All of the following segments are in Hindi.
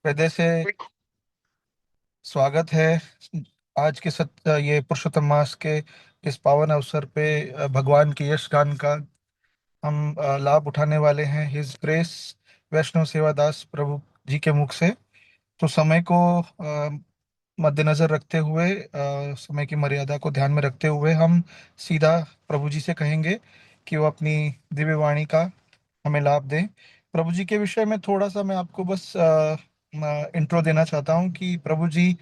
हृदय से स्वागत है। आज के ये पुरुषोत्तम मास के इस पावन अवसर पे भगवान के यश गान का हम लाभ उठाने वाले हैं हिज ग्रेस वैष्णव सेवादास प्रभु जी के मुख से। तो समय को मद्देनजर रखते हुए, समय की मर्यादा को ध्यान में रखते हुए हम सीधा प्रभु जी से कहेंगे कि वो अपनी दिव्य वाणी का हमें लाभ दें। प्रभु जी के विषय में थोड़ा सा मैं आपको बस इंट्रो देना चाहता हूँ कि प्रभु जी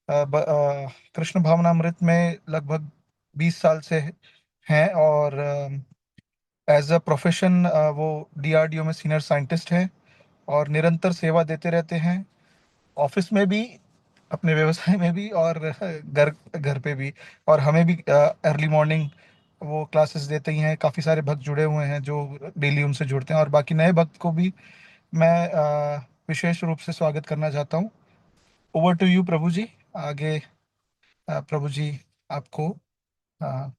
कृष्ण भावनामृत में लगभग 20 साल से हैं, और एज अ प्रोफेशन वो डीआरडीओ में सीनियर साइंटिस्ट हैं और निरंतर सेवा देते रहते हैं, ऑफिस में भी, अपने व्यवसाय में भी, और घर घर पे भी। और हमें भी अर्ली मॉर्निंग वो क्लासेस देते ही हैं। काफ़ी सारे भक्त जुड़े हुए हैं जो डेली उनसे जुड़ते हैं, और बाकी नए भक्त को भी मैं विशेष रूप से स्वागत करना चाहता हूँ। ओवर टू यू प्रभु जी। आगे प्रभु जी आपको अ,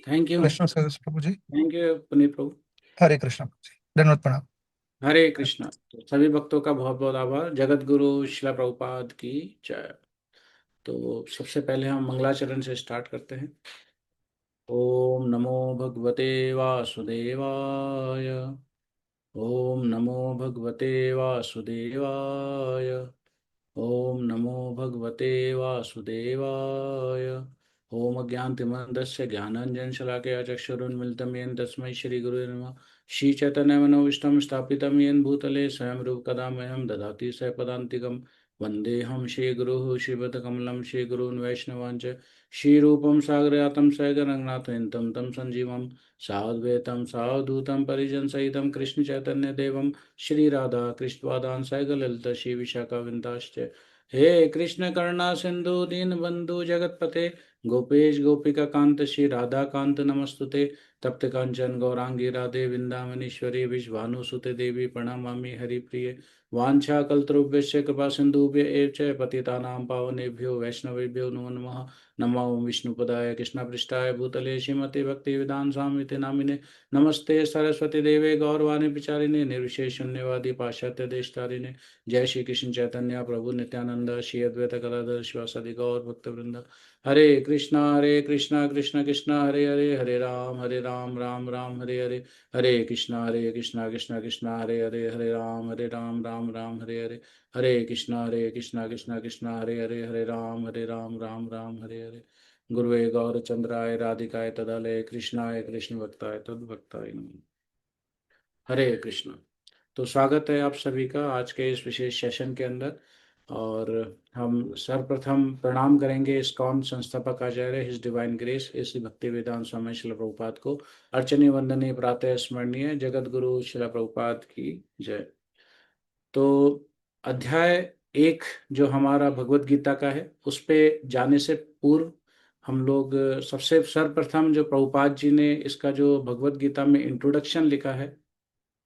थैंक यू। प्रश्न से प्रभु जी। थैंक यू पुनीत प्रभु। हरे कृष्ण प्रभु जी, दंडवत प्रणाम। हरे कृष्णा। तो सभी भक्तों का बहुत बहुत आभार। जगत गुरु शिला प्रभुपाद की जय। तो सबसे पहले हम मंगलाचरण से स्टार्ट करते हैं। ओम नमो भगवते वासुदेवाय। ओम नमो भगवते वासुदेवाय। ओम नमो भगवते वासुदेवाय। ओम अज्ञानतिमन्दस्य ज्ञानाञ्जनशलाकया चक्षुरुन्मिलितं येन तस्मै श्रीगुरुवे नमः। श्रीचैतन्यमनोविष्टं स्थापितं येन भूतले स्वयं रूपकदा मह्यं ददाति स पदान्तिकं। वन्देऽहं श्रीगुरुः श्रीपदकमलं श्रीगुरून् वैष्णवाञ्च श्रीरूपं सागरयातं सगररघुनाथं तं सञ्जीवं साद्वैतं सावधूतं परिजनसहितं कृष्णचैतन्यदेवं श्रीराधा कृष्णपादान् सैगललित श्रीविशाखाविन्दाश्च। हे कृष्ण करुणा सिंधु दीनबंधु जगतपते गोपेश गोपिका कांत श्री राधा कांत नमस्तुते। तप्त कांचन गौरांगी राधे वृंदावनेश्वरी विश्वानुसुते देवी प्रणमामि हरिप्रिये। वाञ्छाकल्तरुभ्यश्च कृपा सिन्धुभ्य एव च पतितानां पावनेभ्यो वैष्णवेभ्यो नमो नमः। नमो विष्णुपदाय कृष्णपृष्ठाय भूतले श्रीमते भक्तिवेदांत स्वामिते नामिने। नमस्ते सरस्वती देवे गौरवाणी प्रचारिणे निर्विशेष शून्यवादी पाश्चात्य देशतारिणे। जय श्री कृष्ण चैतन्य प्रभु नित्यानंद श्री अद्वैत गदाधर शिवासादि गौर भक्त वृंद। हरे कृष्णा कृष्ण कृष्ण हरे हरे हरे राम राम राम हरे हरे। हरे कृष्णा कृष्ण कृष्ण हरे राम राम हरे हरे। हरे कृष्णा कृष्ण हरे राम राम हरे हरे। गुरुवे गौरचंद्राय राधिकाय तदालय कृष्णाय कृष्ण भक्ताय तद्भक्ताय नमः। हरे कृष्ण। तो स्वागत है आप सभी का आज के इस विशेष सेशन के अंदर। और हम सर्वप्रथम प्रणाम करेंगे इस्कॉन संस्थापक आचार्य हिज डिवाइन ग्रेस श्री भक्ति वेदांत स्वामी शिला प्रभुपाद को। अर्चनीय वंदनीय प्रातः स्मरणीय जगत गुरु शिला प्रभुपाद की जय। तो अध्याय 1 जो हमारा भगवत गीता का है उस पे जाने से पूर्व हम लोग सबसे सर्वप्रथम जो प्रभुपाद जी ने इसका जो भगवत गीता में इंट्रोडक्शन लिखा है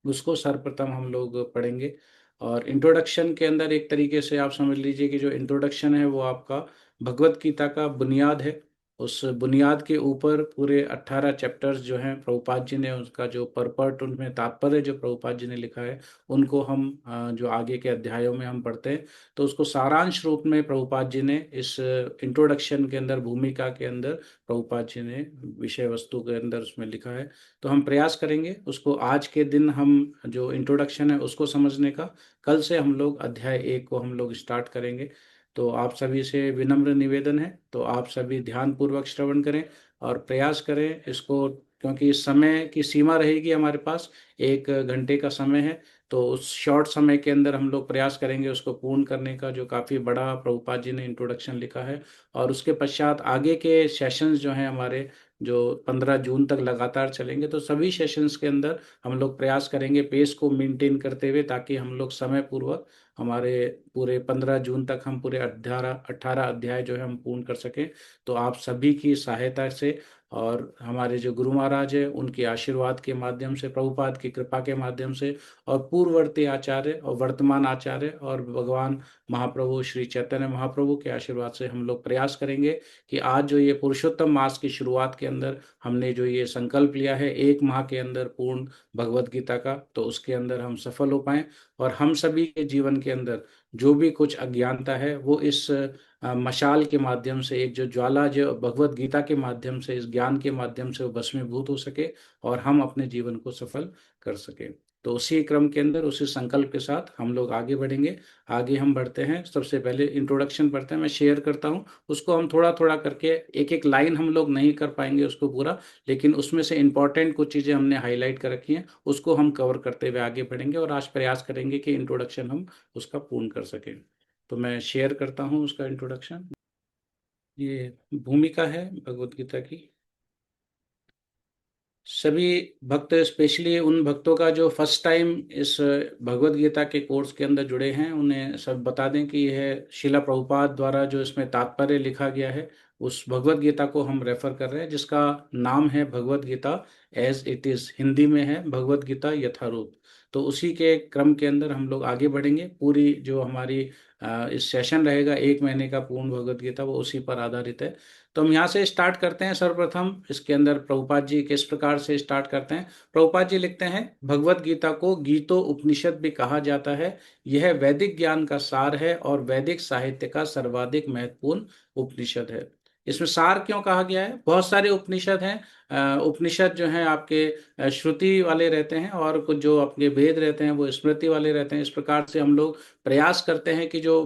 उसको सर्वप्रथम हम लोग पढ़ेंगे। और इंट्रोडक्शन के अंदर एक तरीके से आप समझ लीजिए कि जो इंट्रोडक्शन है वो आपका भगवत गीता का बुनियाद है। उस बुनियाद के ऊपर पूरे 18 चैप्टर्स जो हैं प्रभुपाद जी ने उसका जो परपट उनमें तात्पर्य जो प्रभुपाद जी ने लिखा है उनको हम जो आगे के अध्यायों में हम पढ़ते हैं तो उसको सारांश रूप में प्रभुपाद जी ने इस इंट्रोडक्शन के अंदर भूमिका के अंदर प्रभुपाद जी ने विषय वस्तु के अंदर उसमें लिखा है। तो हम प्रयास करेंगे उसको आज के दिन हम जो इंट्रोडक्शन है उसको समझने का। कल से हम लोग अध्याय 1 को हम लोग स्टार्ट करेंगे। तो आप सभी से विनम्र निवेदन है तो आप सभी ध्यान पूर्वक श्रवण करें और प्रयास करें इसको, क्योंकि इस समय की सीमा रहेगी हमारे पास 1 घंटे का समय है। तो उस शॉर्ट समय के अंदर हम लोग प्रयास करेंगे उसको पूर्ण करने का जो काफ़ी बड़ा प्रभुपाद जी ने इंट्रोडक्शन लिखा है। और उसके पश्चात आगे के सेशंस जो हैं हमारे जो 15 जून तक लगातार चलेंगे तो सभी सेशंस के अंदर हम लोग प्रयास करेंगे पेस को मेंटेन करते हुए ताकि हम लोग समय पूर्वक हमारे पूरे 15 जून तक हम पूरे 18 अध्याय जो है हम पूर्ण कर सकें। तो आप सभी की सहायता से और हमारे जो गुरु महाराज है उनके आशीर्वाद के माध्यम से प्रभुपाद की कृपा के माध्यम से और पूर्ववर्ती आचार्य और वर्तमान आचार्य और भगवान महाप्रभु श्री चैतन्य महाप्रभु के आशीर्वाद से हम लोग प्रयास करेंगे कि आज जो ये पुरुषोत्तम मास की शुरुआत के अंदर हमने जो ये संकल्प लिया है 1 माह के अंदर पूर्ण भगवत गीता का तो उसके अंदर हम सफल हो पाएं। और हम सभी के जीवन के अंदर जो भी कुछ अज्ञानता है वो इस मशाल के माध्यम से, एक जो ज्वाला जो भगवत गीता के माध्यम से, इस ज्ञान के माध्यम से वो भस्मीभूत हो सके और हम अपने जीवन को सफल कर सके। तो उसी क्रम के अंदर, उसी संकल्प के साथ हम लोग आगे बढ़ेंगे। आगे हम बढ़ते हैं, सबसे पहले इंट्रोडक्शन पढ़ते हैं, मैं शेयर करता हूँ उसको। हम थोड़ा थोड़ा करके, एक एक लाइन हम लोग नहीं कर पाएंगे उसको पूरा, लेकिन उसमें से इंपॉर्टेंट कुछ चीज़ें हमने हाईलाइट कर रखी हैं, उसको हम कवर करते हुए आगे बढ़ेंगे और आज प्रयास करेंगे कि इंट्रोडक्शन हम उसका पूर्ण कर सकें। तो मैं शेयर करता हूँ उसका इंट्रोडक्शन। ये भूमिका है भगवत गीता की। सभी भक्त, स्पेशली उन भक्तों का जो फर्स्ट टाइम इस भगवत गीता के कोर्स के अंदर जुड़े हैं, उन्हें सब बता दें कि यह शिला प्रभुपाद द्वारा जो इसमें तात्पर्य लिखा गया है, उस भगवत गीता को हम रेफर कर रहे हैं, जिसका नाम है Bhagavad Gita as it is, Hindi में है भगवत गीता यथारूप। तो उसी के क्रम के अंदर हम लोग आगे बढ़ेंगे। पूरी जो हमारी इस सेशन रहेगा, 1 महीने का पूर्ण भगवत गीता, वो उसी पर आधारित है। तो हम यहाँ से स्टार्ट करते हैं। सर्वप्रथम इसके अंदर प्रभुपाद जी किस प्रकार से स्टार्ट करते हैं। प्रभुपाद जी लिखते हैं, भगवत गीता को गीतो उपनिषद भी कहा जाता है। यह वैदिक ज्ञान का सार है और वैदिक साहित्य का सर्वाधिक महत्वपूर्ण उपनिषद है। इसमें सार क्यों कहा गया है? बहुत सारे उपनिषद हैं। उपनिषद जो हैं आपके श्रुति वाले रहते हैं, और कुछ जो अपने वेद रहते हैं वो स्मृति वाले रहते हैं। इस प्रकार से हम लोग प्रयास करते हैं कि जो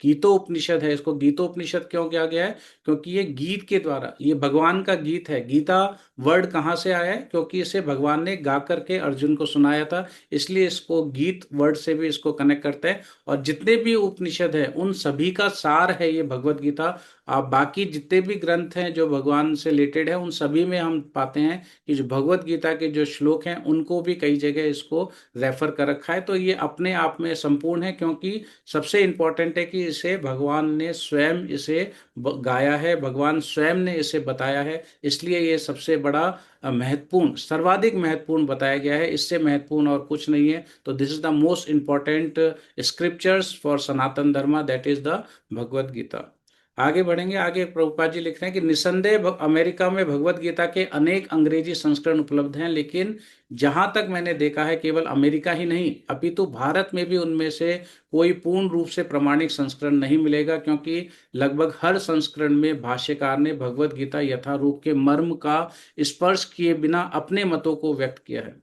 गीतोपनिषद है, इसको गीतोपनिषद क्यों किया गया है? क्योंकि ये गीत के द्वारा, ये भगवान का गीत है। गीता वर्ड कहाँ से आया है? क्योंकि इसे भगवान ने गा करके अर्जुन को सुनाया था, इसलिए इसको गीत वर्ड से भी इसको कनेक्ट करते हैं। और जितने भी उपनिषद है उन सभी का सार है ये भगवत गीता। आप बाकी जितने भी ग्रंथ हैं जो भगवान से रिलेटेड है, उन सभी में हम पाते हैं कि जो भगवत गीता के जो श्लोक हैं उनको भी कई जगह इसको रेफर कर रखा है। तो ये अपने आप में संपूर्ण है, क्योंकि सबसे इंपॉर्टेंट है कि इसे भगवान ने स्वयं इसे गाया है, भगवान स्वयं ने इसे बताया है, इसलिए ये सबसे बड़ा महत्वपूर्ण, सर्वाधिक महत्वपूर्ण बताया गया है। इससे महत्वपूर्ण और कुछ नहीं है। तो this is the most important scriptures for Sanatana Dharma, that is the Bhagavad Gita. आगे बढ़ेंगे। आगे प्रभुपाद जी लिख रहे हैं कि निसंदेह अमेरिका में भगवत गीता के अनेक अंग्रेजी संस्करण उपलब्ध हैं, लेकिन जहां तक मैंने देखा है केवल अमेरिका ही नहीं अपितु भारत में भी उनमें से कोई पूर्ण रूप से प्रमाणिक संस्करण नहीं मिलेगा, क्योंकि लगभग हर संस्करण में भाष्यकार ने भगवत गीता यथारूप के मर्म का स्पर्श किए बिना अपने मतों को व्यक्त किया है।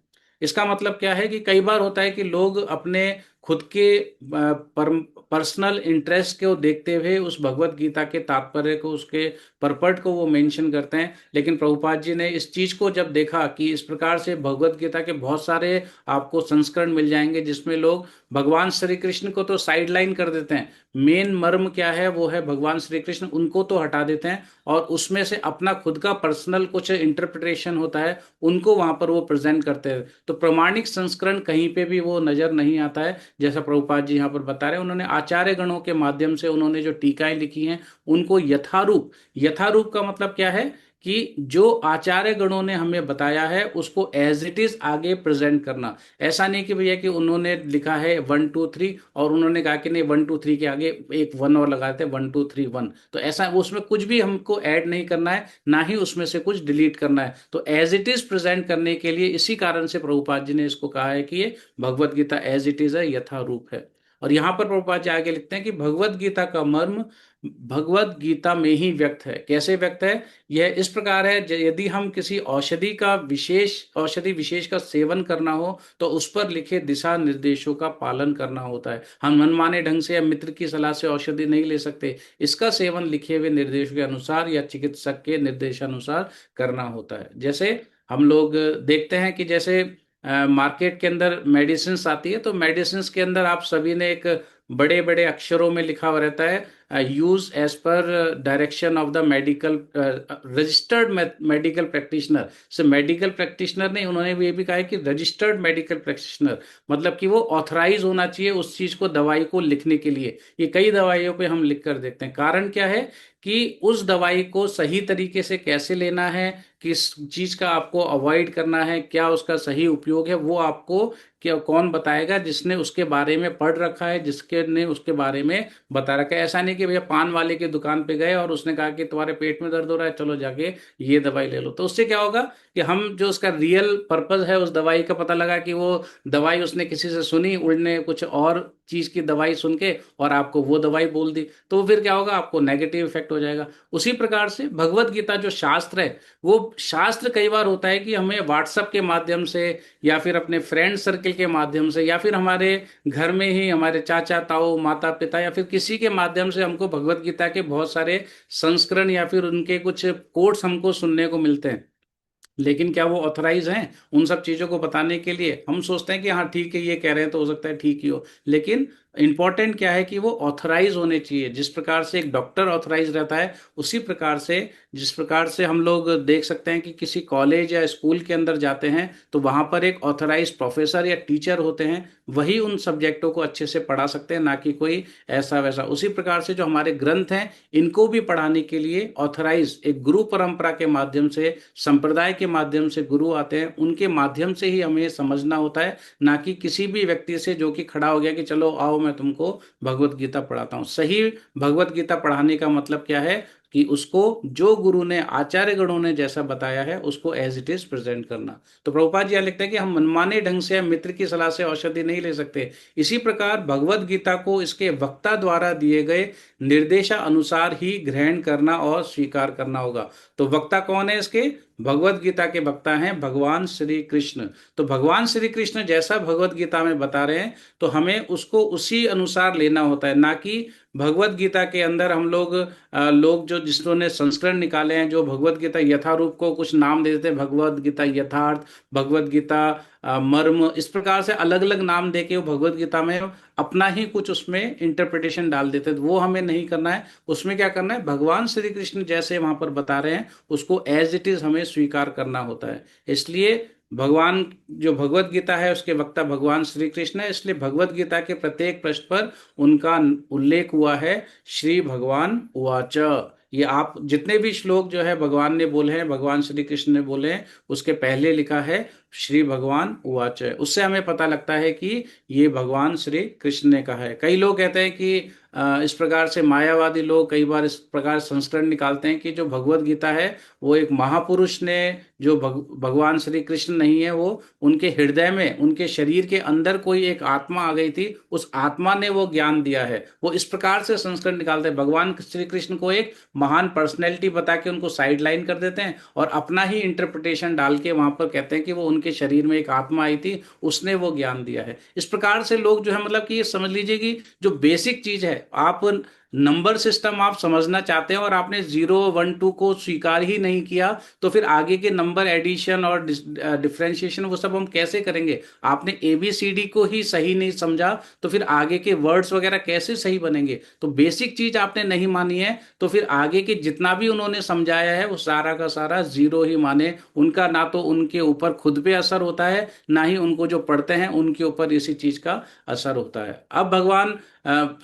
इसका मतलब क्या है कि कई बार होता है कि लोग अपने खुद के पर्सनल इंटरेस्ट को देखते हुए उस भगवत गीता के तात्पर्य को, उसके परपट को वो मेंशन करते हैं। लेकिन प्रभुपाद जी ने इस चीज को जब देखा कि इस प्रकार से भगवत गीता के बहुत सारे आपको संस्करण मिल जाएंगे जिसमें लोग भगवान श्री कृष्ण को तो साइडलाइन कर देते हैं, मेन मर्म क्या है वो है भगवान श्री कृष्ण, उनको तो हटा देते हैं, और उसमें से अपना खुद का पर्सनल कुछ इंटरप्रिटेशन होता है, उनको वहां पर वो प्रेजेंट करते हैं। तो प्रमाणिक संस्करण कहीं पे भी वो नजर नहीं आता है। जैसा प्रभुपाद जी यहाँ पर बता रहे हैं, उन्होंने आचार्य गणों के माध्यम से उन्होंने जो टीकाएं लिखी हैं उनको यथारूप, यथारूप का मतलब क्या है कि जो आचार्य गणों ने हमें बताया है उसको एज इट इज आगे प्रेजेंट करना। ऐसा नहीं कि भैया कि उन्होंने लिखा है 1 2 3 और उन्होंने कहा कि नहीं 1 2 3 के आगे एक वन और लगाते हैं 1 2 3 1, तो ऐसा उसमें कुछ भी हमको ऐड नहीं करना है, ना ही उसमें से कुछ डिलीट करना है। तो एज इट इज प्रेजेंट करने के लिए इसी कारण से प्रभुपाद जी ने इसको कहा है कि ये भगवत गीता एज इट इज है, यथारूप है। और यहाँ पर प्रभुपाद जी आगे लिखते हैं कि भगवत गीता का मर्म भगवत गीता में ही व्यक्त है। कैसे व्यक्त है? यह इस प्रकार है, यदि हम किसी औषधि विशेष का सेवन करना हो तो उस पर लिखे दिशा निर्देशों का पालन करना होता है। हम मनमाने ढंग से या मित्र की सलाह से औषधि नहीं ले सकते, इसका सेवन लिखे हुए निर्देशों के अनुसार या चिकित्सक के निर्देशानुसार करना होता है। जैसे हम लोग देखते हैं कि जैसे मार्केट के अंदर मेडिसिन आती है, तो मेडिसिन के अंदर आप सभी ने एक बड़े बड़े अक्षरों में लिखा हुआ रहता है, use as per direction of the medical registered medical practitioner. से मेडिकल प्रैक्टिशनर नहीं, उन्होंने भी ये भी कहा है कि रजिस्टर्ड मेडिकल प्रैक्टिशनर, मतलब कि वो ऑथराइज होना चाहिए उस चीज को, दवाई को लिखने के लिए। ये कई दवाइयों पे हम लिख कर देखते हैं। कारण क्या है कि उस दवाई को सही तरीके से कैसे लेना है, किस चीज का आपको अवॉइड करना है, क्या उसका सही उपयोग है, वो आपको कि कौन बताएगा? जिसने उसके बारे में पढ़ रखा है, जिसके ने उसके बारे में बता रखा है। ऐसा नहीं कि भैया पान वाले की दुकान पे गए और उसने कहा कि तुम्हारे पेट में दर्द हो रहा है, चलो जाके ये दवाई ले लो। तो उससे क्या होगा कि हम जो उसका रियल पर्पज है उस दवाई का पता लगा कि वो दवाई उसने किसी से सुनी, उड़ने कुछ और चीज की दवाई सुन के और आपको वो दवाई बोल दी, तो फिर क्या होगा? आपको नेगेटिव इफेक्ट हो जाएगा। उसी प्रकार से भगवत गीता जो शास्त्र है, वो शास्त्र कई बार होता है कि हमें व्हाट्सएप के माध्यम से या फिर अपने फ्रेंड सर्कल के माध्यम से या फिर हमारे घर में ही हमारे चाचा ताऊ माता पिता या फिर किसी के माध्यम से हमको भगवत गीता के बहुत सारे संस्करण या फिर उनके कुछ कोट्स हमको सुनने को मिलते हैं। लेकिन क्या वो ऑथराइज हैं उन सब चीजों को बताने के लिए? हम सोचते हैं कि हाँ ठीक है, ये कह रहे हैं तो हो सकता है ठीक ही हो, लेकिन इंपॉर्टेंट क्या है कि वो ऑथराइज होने चाहिए। जिस प्रकार से एक डॉक्टर ऑथराइज रहता है, उसी प्रकार से जिस प्रकार से हम लोग देख सकते हैं कि किसी कॉलेज या स्कूल के अंदर जाते हैं तो वहां पर एक ऑथराइज प्रोफेसर या टीचर होते हैं, वही उन सब्जेक्टों को अच्छे से पढ़ा सकते हैं, ना कि कोई ऐसा वैसा। उसी प्रकार से जो हमारे ग्रंथ हैं, इनको भी पढ़ाने के लिए ऑथराइज एक गुरु परंपरा के माध्यम से, संप्रदाय के माध्यम से गुरु आते हैं, उनके माध्यम से ही हमें समझना होता है, ना कि किसी भी व्यक्ति से जो कि खड़ा हो गया कि चलो आओ मैं तुमको भगवत गीता पढ़ाता हूँ। सही भगवत गीता पढ़ाने का मतलब क्या है कि उसको जो गुरु ने, आचार्य गणों ने जैसा बताया है उसको एज इट इज प्रेजेंट करना। तो प्रभुपाद जी यहाँ लिखते हैं कि हम मनमाने ढंग से मित्र की सलाह से औषधि नहीं ले सकते। इसी प्रकार भगवत गीता को इसके वक्ता द्वारा दिए गए निर्देशा अनुसार ही ग्रहण करना और स्वीकार करना होगा। तो वक्ता कौन है इसके? भगवत गीता के वक्ता हैं भगवान श्री कृष्ण। तो भगवान श्री कृष्ण जैसा भगवत गीता में बता रहे हैं तो हमें उसको उसी अनुसार लेना होता है, ना कि भगवत गीता के अंदर हम लोग लोग जो जिन्होंने संस्करण निकाले हैं, जो भगवत गीता यथारूप को कुछ नाम दे देते हैं, भगवत गीता यथार्थ, भगवत गीता मर्म, इस प्रकार से अलग अलग नाम देके वो भगवत गीता में अपना ही कुछ उसमें इंटरप्रिटेशन डाल देते हैं। तो वो हमें नहीं करना है। उसमें क्या करना है? भगवान श्री कृष्ण जैसे वहां पर बता रहे हैं उसको एज इट इज हमें स्वीकार करना होता है। इसलिए भगवान, जो भगवत गीता है उसके वक्ता भगवान श्री कृष्ण है, इसलिए भगवत गीता के प्रत्येक पृष्ठ पर उनका उल्लेख हुआ है, श्री भगवान उवाच। ये आप जितने भी श्लोक जो है भगवान ने बोले हैं, भगवान श्री कृष्ण ने बोले हैं, उसके पहले लिखा है श्री भगवान उवाच। उससे हमें पता लगता है कि ये भगवान श्री कृष्ण ने कहा है। कई लोग कहते हैं कि इस प्रकार से मायावादी लोग कई बार इस प्रकार संस्करण निकालते हैं कि जो भगवत गीता है वो एक महापुरुष ने, जो भगवान श्री कृष्ण नहीं है, वो उनके हृदय में, उनके शरीर के अंदर कोई एक आत्मा आ गई थी, उस आत्मा ने वो ज्ञान दिया है। वो इस प्रकार से संस्करण निकालते हैं, भगवान श्री कृष्ण को एक महान पर्सनैलिटी बता के उनको साइड लाइन कर देते हैं और अपना ही इंटरप्रिटेशन डाल के वहां पर कहते हैं कि वो उनके शरीर में एक आत्मा आई थी, उसने वो ज्ञान दिया है। इस प्रकार से लोग जो है, मतलब कि ये समझ लीजिए कि जो बेसिक चीज है, आप नंबर सिस्टम आप समझना चाहते हैं और आपने 0 1 2 को स्वीकार ही नहीं किया, तो फिर आगे के नंबर एडिशन और डिफरेंशिएशन वो सब हम कैसे करेंगे? आपने ABCD को ही सही नहीं समझा तो फिर आगे के वर्ड्स वगैरह कैसे सही बनेंगे? तो बेसिक चीज आपने नहीं मानी है तो फिर आगे के जितना भी उन्होंने समझाया है वो सारा का सारा जीरो ही माने। उनका ना तो उनके ऊपर खुद पे असर होता है, ना ही उनको जो पढ़ते हैं उनके ऊपर इसी चीज का असर होता है। अब भगवान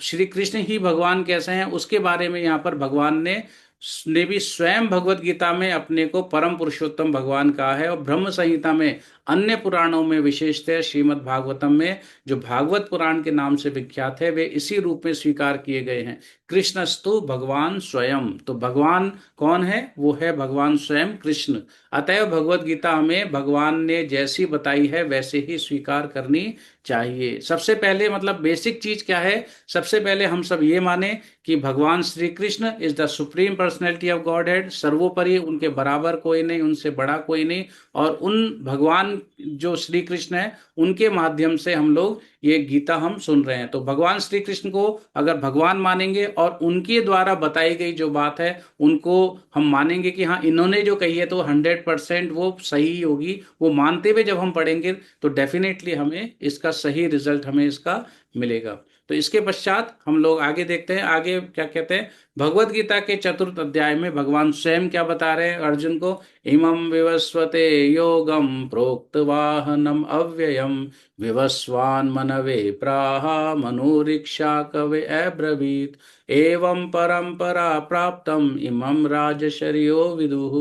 श्री कृष्ण ही भगवान कैसे हैं उसके बारे में यहाँ पर भगवान ने भी स्वयं भगवत गीता में अपने को परम पुरुषोत्तम भगवान कहा है, और ब्रह्म संहिता में, अन्य पुराणों में, विशेषतः श्रीमद् भागवतम में जो भागवत पुराण के नाम से विख्यात है, वे इसी रूप में स्वीकार किए गए हैं। कृष्णस्तु भगवान स्वयं। तो भगवान कौन है? वो है भगवान स्वयं कृष्ण। अतएव भगवत गीता हमें भगवान ने जैसी बताई है वैसे ही स्वीकार करनी चाहिए। सबसे पहले मतलब बेसिक चीज क्या है? सबसे पहले हम सब ये माने कि भगवान Shri Krishna is the supreme personality of God head, सर्वोपरि, उनके बराबर कोई नहीं, उनसे बड़ा कोई नहीं। और उन भगवान जो श्री कृष्ण है उनके माध्यम से हम लोग ये गीता हम सुन रहे हैं। तो भगवान श्री कृष्ण को अगर भगवान मानेंगे और उनके द्वारा बताई गई जो बात है उनको हम मानेंगे कि हाँ इन्होंने जो कही है तो 100% वो सही होगी, वो मानते हुए जब हम पढ़ेंगे तो डेफिनेटली हमें इसका सही रिजल्ट हमें इसका मिलेगा। तो इसके पश्चात हम लोग आगे देखते हैं, आगे क्या कहते हैं। भगवत गीता के चतुर्थ अध्याय में भगवान स्वयं क्या बता रहे हैं अर्जुन को? इमं विवस्वते योगम प्रोक्तवाहनम अव्ययम विवस्वान् मनवे प्राह मनोरीक्षा कवे अब्रवीत् एवं परंपरा प्राप्तम् इमं राजर्षयो विदुः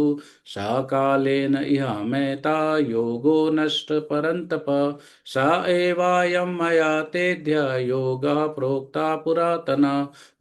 स कालेन इह मेता योगो नष्ट परन्तप स एवायं मया तेद्य योगः प्रोक्ता पुरातन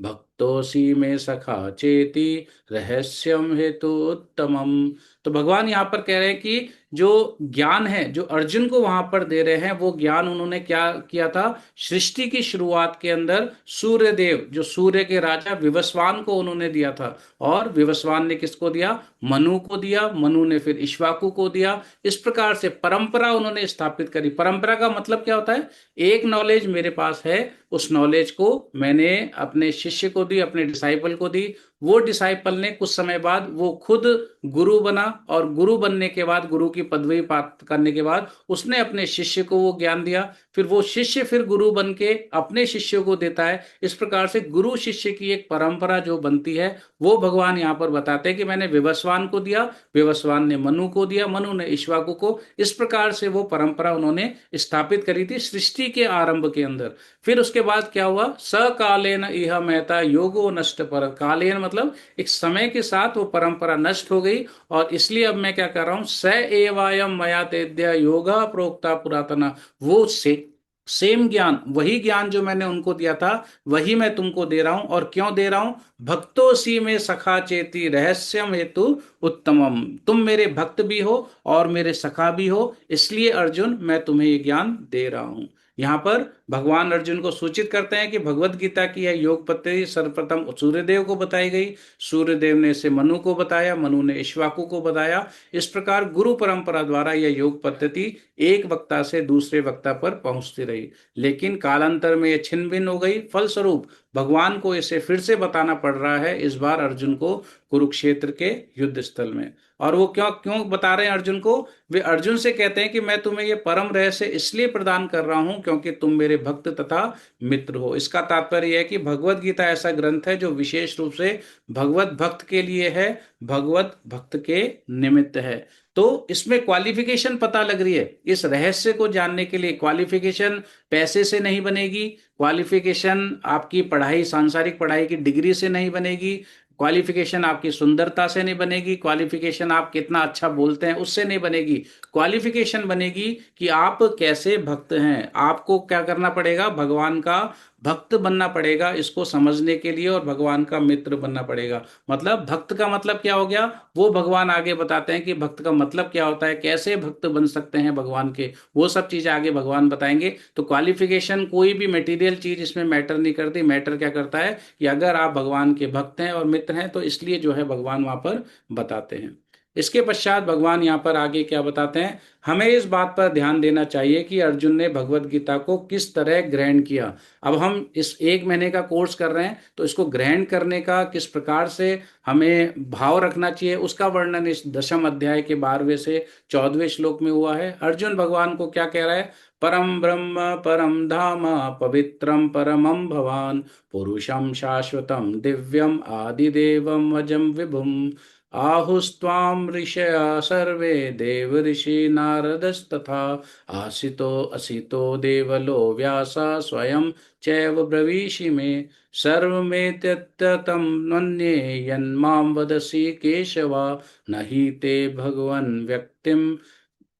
भक्तोऽसि मे सखा चेति रहस्यम हेतु उत्तमम। तो भगवान यहाँ पर कह रहे हैं कि जो ज्ञान है जो अर्जुन को वहां पर दे रहे हैं, वो ज्ञान उन्होंने क्या किया था, सृष्टि की शुरुआत के अंदर सूर्य देव, जो सूर्य के राजा विवस्वान को उन्होंने दिया था। और विवस्वान ने किसको दिया, मनु को दिया, मनु ने फिर इक्ष्वाकु को दिया। इस प्रकार से परंपरा उन्होंने स्थापित करी। परंपरा का मतलब क्या होता है, एक नॉलेज मेरे पास है, उस नॉलेज को मैंने अपने शिष्य को दी, अपने डिसाइपल को दी। वो डिसाइपल ने कुछ समय बाद वो खुद गुरु बना, और गुरु बनने के बाद, गुरु की पदवी प्राप्त करने के बाद उसने अपने शिष्य को वो ज्ञान दिया। फिर वो शिष्य फिर गुरु बन के अपने शिष्यों को देता है। इस प्रकार से गुरु शिष्य की एक परंपरा जो बनती है, वो भगवान यहाँ पर बताते हैं कि मैंने विवस्वान को दिया, विवस्वान ने मनु को दिया, मनु ने इक्ष्वाकु को। इस प्रकार से वो परंपरा उन्होंने स्थापित करी थी सृष्टि के आरंभ के अंदर। फिर उसके बाद क्या हुआ, सकालेन इह मेहता योगो नष्ट पर, कालेन मतलब एक समय के साथ वो परंपरा नष्ट हो गई। और इसलिए अब मैं क्या कर रहा हूं, स एवायम मया तेद्य योगा प्रोक्ता पुरातना, वो सेम ज्ञान, वही ज्ञान जो मैंने उनको दिया था, वही मैं तुमको दे रहा हूं। और क्यों दे रहा हूं, भक्तो सी में सखा चेती रहस्यम हेतु उत्तमम, तुम मेरे भक्त भी हो और मेरे सखा भी हो, इसलिए अर्जुन मैं तुम्हें ये ज्ञान दे रहा हूं। यहाँ पर भगवान अर्जुन को सूचित करते हैं कि भगवत गीता की यह योग पद्धति सर्वप्रथम सूर्यदेव को बताई गई, सूर्यदेव ने इसे मनु को बताया, मनु ने इक्ष्वाकु को बताया। इस प्रकार गुरु परंपरा द्वारा यह योग पद्धति एक वक्ता से दूसरे वक्ता पर पहुंचती रही। लेकिन कालांतर में यह छिन्न भिन्न हो गई, फलस्वरूप भगवान को इसे फिर से बताना पड़ रहा है, इस बार अर्जुन को कुरुक्षेत्र के युद्ध स्थल में। और वो क्यों क्यों बता रहे हैं अर्जुन को, वे अर्जुन से कहते हैं कि मैं तुम्हें ये परम रहस्य इसलिए प्रदान कर रहा हूं क्योंकि तुम मेरे भक्त तथा मित्र हो। इसका तात्पर्य यह है कि भगवत गीता ऐसा ग्रंथ है जो विशेष रूप से भगवत भक्त के लिए है, भगवत भक्त के निमित्त है। तो इसमें क्वालिफिकेशन पता लग रही है, इस रहस्य को जानने के लिए क्वालिफिकेशन पैसे से नहीं बनेगी, क्वालिफिकेशन आपकी पढ़ाई, सांसारिक पढ़ाई की डिग्री से नहीं बनेगी, क्वालिफिकेशन आपकी सुंदरता से नहीं बनेगी, क्वालिफिकेशन आप कितना अच्छा बोलते हैं उससे नहीं बनेगी। क्वालिफिकेशन बनेगी कि आप कैसे भक्त हैं। आपको क्या करना पड़ेगा, भगवान का भक्त बनना पड़ेगा इसको समझने के लिए, और भगवान का मित्र बनना पड़ेगा। मतलब भक्त का मतलब क्या हो गया, वो भगवान आगे बताते हैं कि भक्त का मतलब क्या होता है, कैसे भक्त बन सकते हैं भगवान के, वो सब चीजें आगे भगवान बताएंगे। तो क्वालिफिकेशन कोई भी मटेरियल चीज इसमें मैटर नहीं करती। मैटर क्या करता है कि अगर आप भगवान के भक्त हैं और मित्र हैं, तो इसलिए जो है भगवान वहां पर बताते हैं। इसके पश्चात भगवान यहाँ पर आगे क्या बताते हैं, हमें इस बात पर ध्यान देना चाहिए कि अर्जुन ने भगवत गीता को किस तरह ग्रहण किया। अब हम इस एक महीने का कोर्स कर रहे हैं, तो इसको ग्रहण करने का किस प्रकार से हमें भाव रखना चाहिए, उसका वर्णन इस दशम अध्याय के 12वें से 14वें श्लोक में हुआ है। अर्जुन भगवान को क्या कह रहा है, परम ब्रह्म परम धाम पवित्रम परमम भवान पुरुषम शाश्वतम दिव्यम आदिदेवम अजम विभुम आहुस्त्वां ऋषया सर्वे देव ऋषि नारदस्तथा आसितो असितो देवलो व्यासा स्वयं चैव ब्रवीषि मे सर्वमेतत्ततं मन्ये यन्मां वदसि केशवा न हि ते भगवन् व्यक्तिं